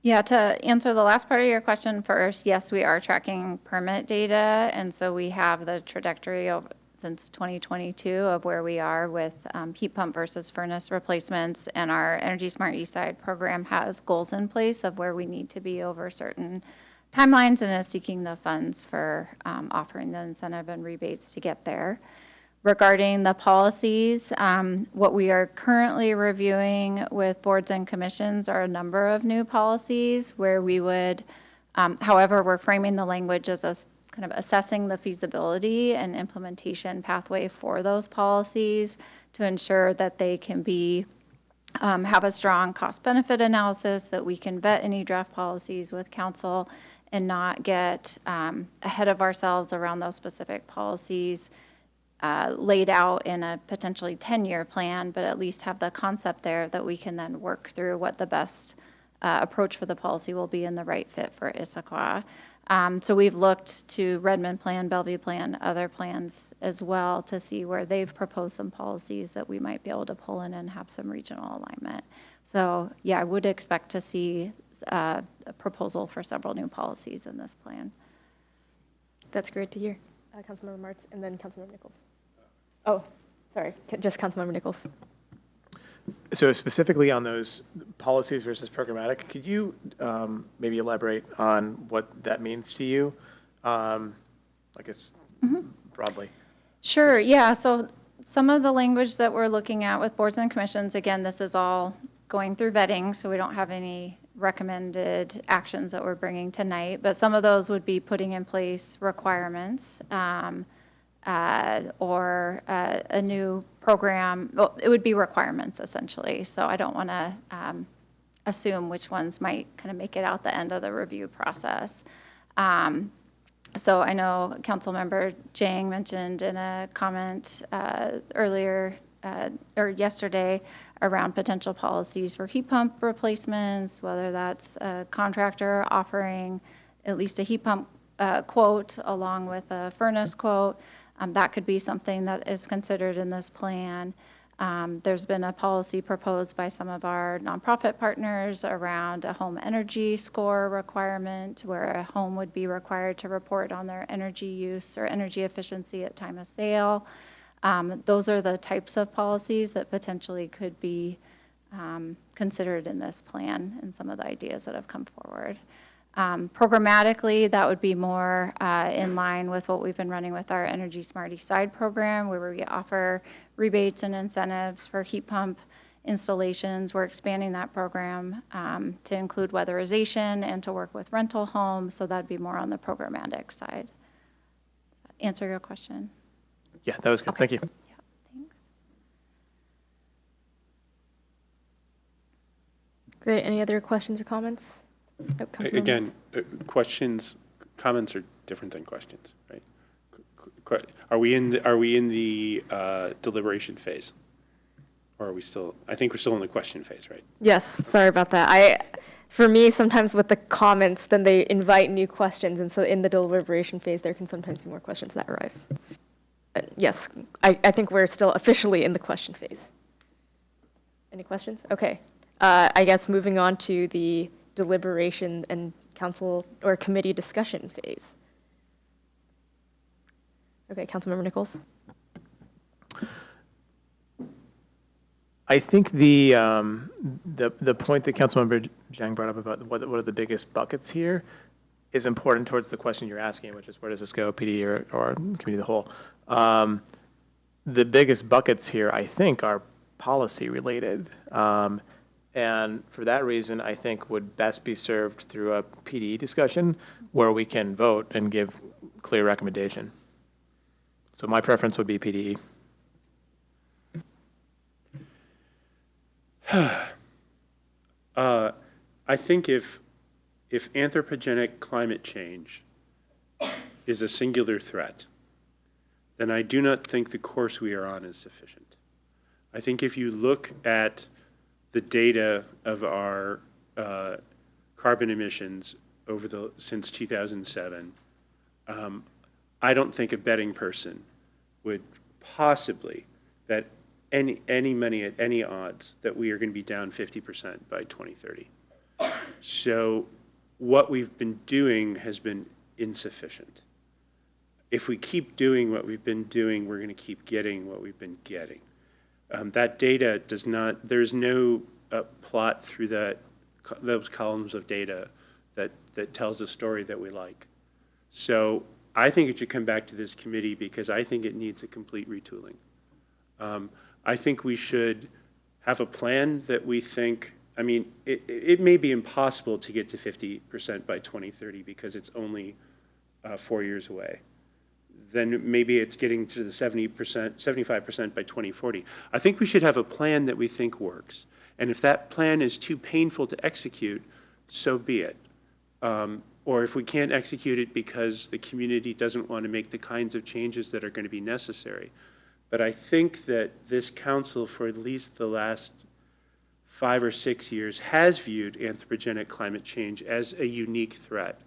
Yeah, to answer the last part of your question first, yes, we are tracking permit data, and so we have the trajectory since 2022 of where we are with heat pump versus furnace replacements, and our Energy Smart Eastside program has goals in place of where we need to be over certain timelines, and is seeking the funds for offering the incentive and rebates to get there. Regarding the policies, what we are currently reviewing with boards and commissions are a number of new policies where we would, however, we're framing the language as a kind of assessing the feasibility and implementation pathway for those policies to ensure that they can be have a strong cost-benefit analysis, that we can vet any draft policies with council and not get ahead of ourselves around those specific policies laid out in a potentially 10-year plan, but at least have the concept there that we can then work through what the best approach for the policy will be and the right fit for Issaquah. So we've looked to Redmond Plan, Bellevue Plan, other plans as well to see where they've proposed some policies that we might be able to pull in and have some regional alignment. So yeah, I would expect to see a proposal for several new policies in this plan. That's great to hear. Councilmember Martz, and then Councilmember Nichols. Oh, sorry, just Councilmember Nichols. So specifically on those policies versus programmatic, could you maybe elaborate on what that means to you? I guess broadly. Sure, yeah, so some of the language that we're looking at with boards and commissions, again, this is all going through vetting, so we don't have any recommended actions that we're bringing tonight, but some of those would be putting in place requirements, or a new program. Well, it would be requirements essentially, so I don't want to assume which ones might kind of make it out the end of the review process. So I know Councilmember Jang mentioned in a comment earlier or yesterday around potential policies for heat pump replacements, whether that's a contractor offering at least a heat pump quote along with a furnace quote. That could be something that is considered in this plan. There's been a policy proposed by some of our nonprofit partners around a home energy score requirement where a home would be required to report on their energy use or energy efficiency at time of sale. Those are the types of policies that potentially could be considered in this plan and some of the ideas that have come forward. Programmatically, that would be more in line with what we've been running with our Energy Smart East Side program, where we offer rebates and incentives for heat pump installations. We're expanding that program to include weatherization and to work with rental homes, so that'd be more on the programmatic side. Does that answer your question? Yeah, that was good. Thank you. Yeah, thanks. Great. Any other questions or comments? Oh, Councilmember Again, Mills. questions, comments are different than questions, right? Are we in the deliberation phase? Or are we still, I think we're still in the question phase, right? Yes, sorry about that. For me, sometimes with the comments, then they invite new questions, and so in the deliberation phase, there can sometimes be more questions that arise. But yes, I think we're still officially in the question phase. Any questions? Okay. I guess moving on to the deliberation and council or committee discussion phase. Okay, Councilmember Nichols. I think the point that Councilmember Jang brought up about what are the biggest buckets here is important towards the question you're asking, which is where does this go, PD or committee of the whole? The biggest buckets here, I think, are policy related. And for that reason, I think would best be served through a PD discussion where we can vote and give clear recommendation. So my preference would be PDE. I think if anthropogenic climate change is a singular threat, then I do not think the course we are on is sufficient. I think if you look at the data of our carbon emissions since 2007, I don't think a betting person would possibly bet any money at any odds that we are going to be down 50% by 2030. So what we've been doing has been insufficient. If we keep doing what we've been doing, we're going to keep getting what we've been getting. That data does not, there's no plot through those columns of data that tells a story that we like. So I think it should come back to this committee because I think it needs a complete retooling. I think we should have a plan that we think, I mean, it may be impossible to get to 50% by 2030 because it's only 4 years away. Then maybe it's getting to the 70%, 75% by 2040. I think we should have a plan that we think works. And if that plan is too painful to execute, so be it. Or if we can't execute it because the community doesn't want to make the kinds of changes that are going to be necessary. But I think that this council, for at least the last 5 or 6 years, has viewed anthropogenic climate change as a unique threat.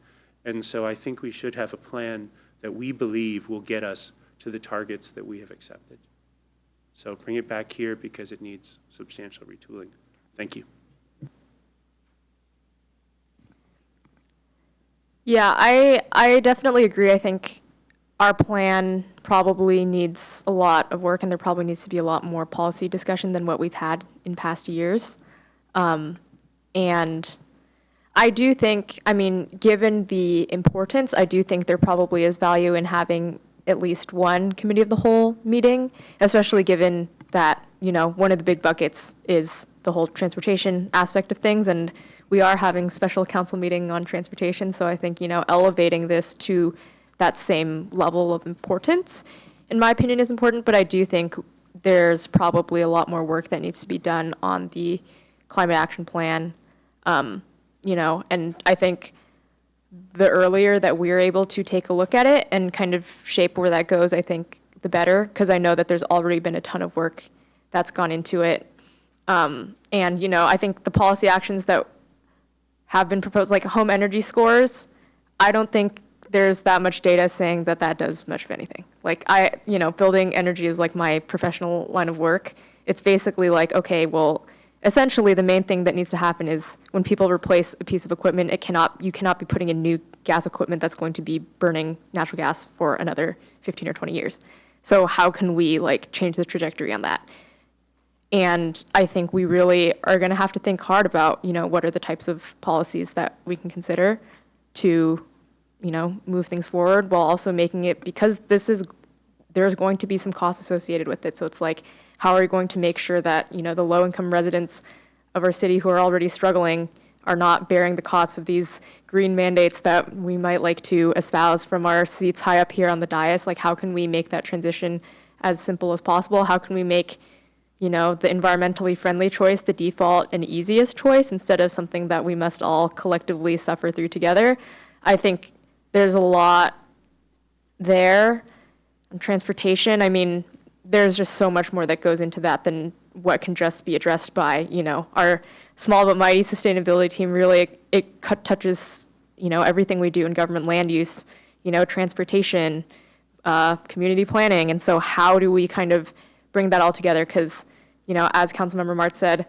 And so I think we should have a plan that we believe will get us to the targets that we have accepted. So bring it back here because it needs substantial retooling. Thank you. Yeah, I definitely agree. I think our plan probably needs a lot of work, and there probably needs to be a lot more policy discussion than what we've had in past years. And I do think, I mean, given the importance, I do think there probably is value in having at least one committee of the whole meeting, especially given that, you know, one of the big buckets is the whole transportation aspect of things, and we are having special council meeting on transportation, so I think, you know, elevating this to that same level of importance, in my opinion, is important, but I do think there's probably a lot more work that needs to be done on the climate action plan, you know, and I think the earlier that we're able to take a look at it and kind of shape where that goes, I think the better, because I know that there's already been a ton of work that's gone into it. And, you know, I think the policy actions that have been proposed, like home energy scores, I don't think there's that much data saying that that does much of anything. Like you know, building energy is like my professional line of work. It's basically like, okay, well, essentially the main thing that needs to happen is when people replace a piece of equipment, you cannot be putting in new gas equipment that's going to be burning natural gas for another 15 or 20 years. So how can we like change the trajectory on that? And I think we really are going to have to think hard about, you know, what are the types of policies that we can consider to, you know, move things forward while also making it, because there's going to be some costs associated with it. So it's like, how are we going to make sure that, you know, the low-income residents of our city who are already struggling are not bearing the costs of these green mandates that we might like to espouse from our seats high up here on the dais? Like, how can we make that transition as simple as possible? How can we make, you know, the environmentally friendly choice the default and easiest choice instead of something that we must all collectively suffer through together? I think there's a lot there. On transportation, I mean, there's just so much more that goes into that than what can just be addressed by, you know, our small but mighty sustainability team. Really, it touches, you know, everything we do in government land use, you know, transportation, community planning. And so how do we kind of bring that all together? Because, you know, as Councilmember Mart said,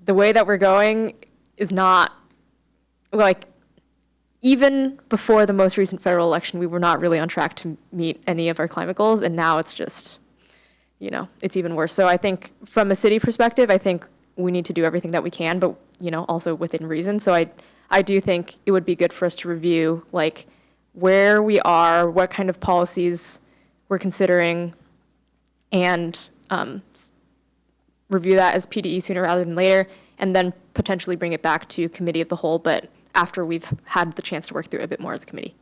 the way that we're going is not, like, even before the most recent federal election, we were not really on track to meet any of our climate goals, and now it's just, you know, it's even worse. So I think from a city perspective, I think we need to do everything that we can, but, you know, also within reason. So I do think it would be good for us to review, like, where we are, what kind of policies we're considering, and review that as PDE sooner rather than later, and then potentially bring it back to committee of the whole, but after we've had the chance to work through it a bit more as a committee.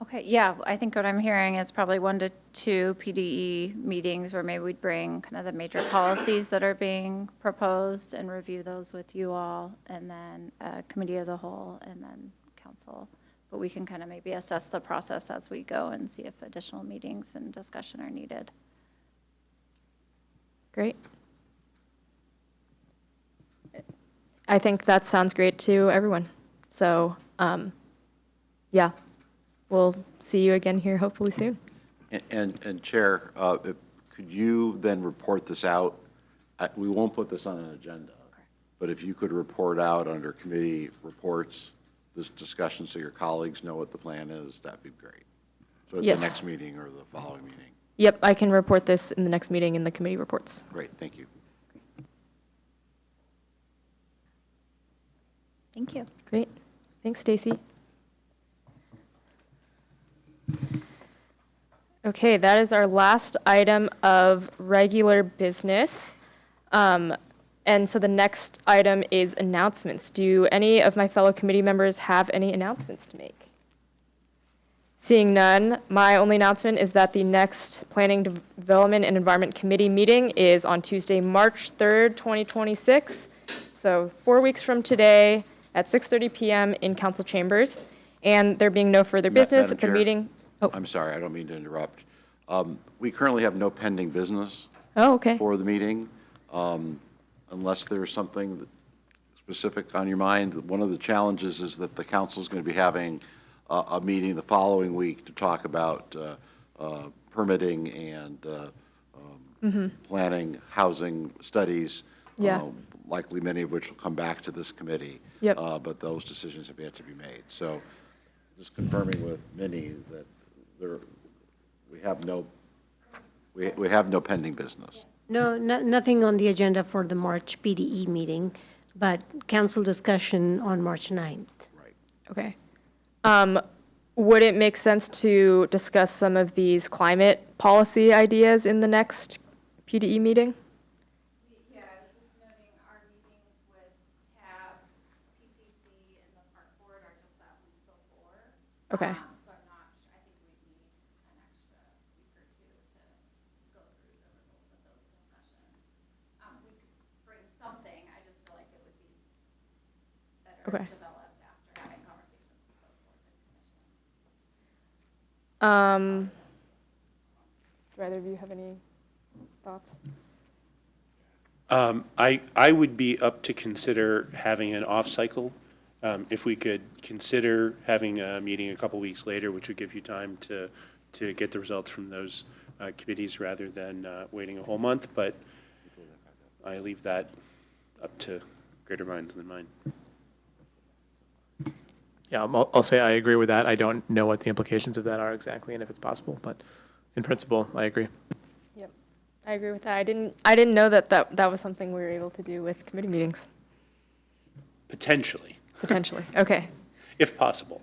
Okay, yeah, I think what I'm hearing is probably 1 to 2 PDE meetings where maybe we'd bring kind of the major policies that are being proposed and review those with you all, and then committee of the whole, and then council. But we can kind of maybe assess the process as we go and see if additional meetings and discussion are needed. Great. I think that sounds great to everyone. So, yeah, we'll see you again here hopefully soon. And Chair, could you then report this out? We won't put this on an agenda, but if you could report out under committee reports, this discussion so your colleagues know what the plan is, that'd be great. So at Yes. the next meeting or the following meeting. Yep, I can report this in the next meeting in the committee reports. Great, thank you. Thank you. Great. Thanks, Stacy. Okay, that is our last item of regular business. And so the next item is announcements. Do any of my fellow committee members have any announcements to make? Seeing none, my only announcement is that the next Planning, Development, and Environment Committee meeting is on Tuesday, March 3rd, 2026. So 4 weeks from today at 6:30 p.m. in council chambers. And there being no further business Madam at the Chair? meeting. Oh, I'm sorry, I don't mean to interrupt. We currently have no pending business oh, okay. for the meeting, unless there's something specific on your mind. One of the challenges is that the council is going to be having a meeting the following week to talk about permitting and planning, housing studies. Yeah. Likely many of which will come back to this committee. Yep. But those decisions have yet to be made. So just confirming with Minnie that we have no pending business. No, nothing on the agenda for the March PDE meeting, but council discussion on March 9th. Okay. Would it make sense to discuss some of these climate policy ideas in the next PDE meeting? Yeah, I was just noting our meetings with TAB, PPC, and the park board are just that week before. Okay. So I'm not, I think we need an extra week or two to go through the results of those discussions. We could bring something, I just feel like it would be better Okay. developed after having conversations with both boards and commissions. Do either of you have any thoughts? I would be up to consider having an off-cycle. If we could consider having a meeting a couple weeks later, which would give you time to get the results from those committees rather than waiting a whole month, but I leave that up to greater minds than mine. Yeah, I'll say I agree with that. I don't know what the implications of that are exactly and if it's possible, but in principle, I agree. Yep, I agree with that. I didn't know that was something we were able to do with committee meetings. Potentially, Potentially, okay. if possible.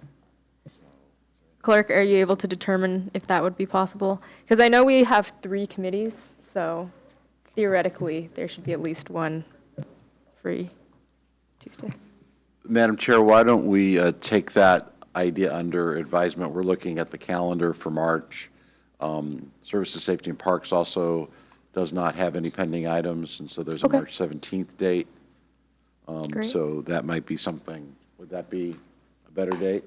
Clerk, are you able to determine if that would be possible? Because I know we have 3 committees, so theoretically, there should be at least one free Tuesday. Madam Chair, why don't we take that idea under advisement? We're looking at the calendar for March. Services, Safety, and Parks also does not have any pending items, and so there's a Okay. March 17th date. Great. So that might be something. Would that be a better date?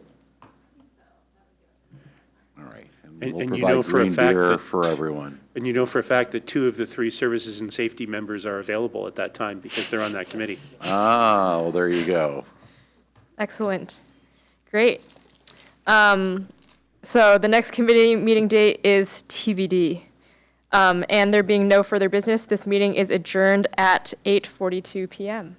All right. And we'll And you know provide for a green fact beer that- for everyone. And you know for a fact that 2 of the 3 services and safety members are available at that time because they're on that committee. Ah, well, there you go. Excellent. Great. So the next committee meeting date is TBD. And there being no further business, this meeting is adjourned at 8:42 PM.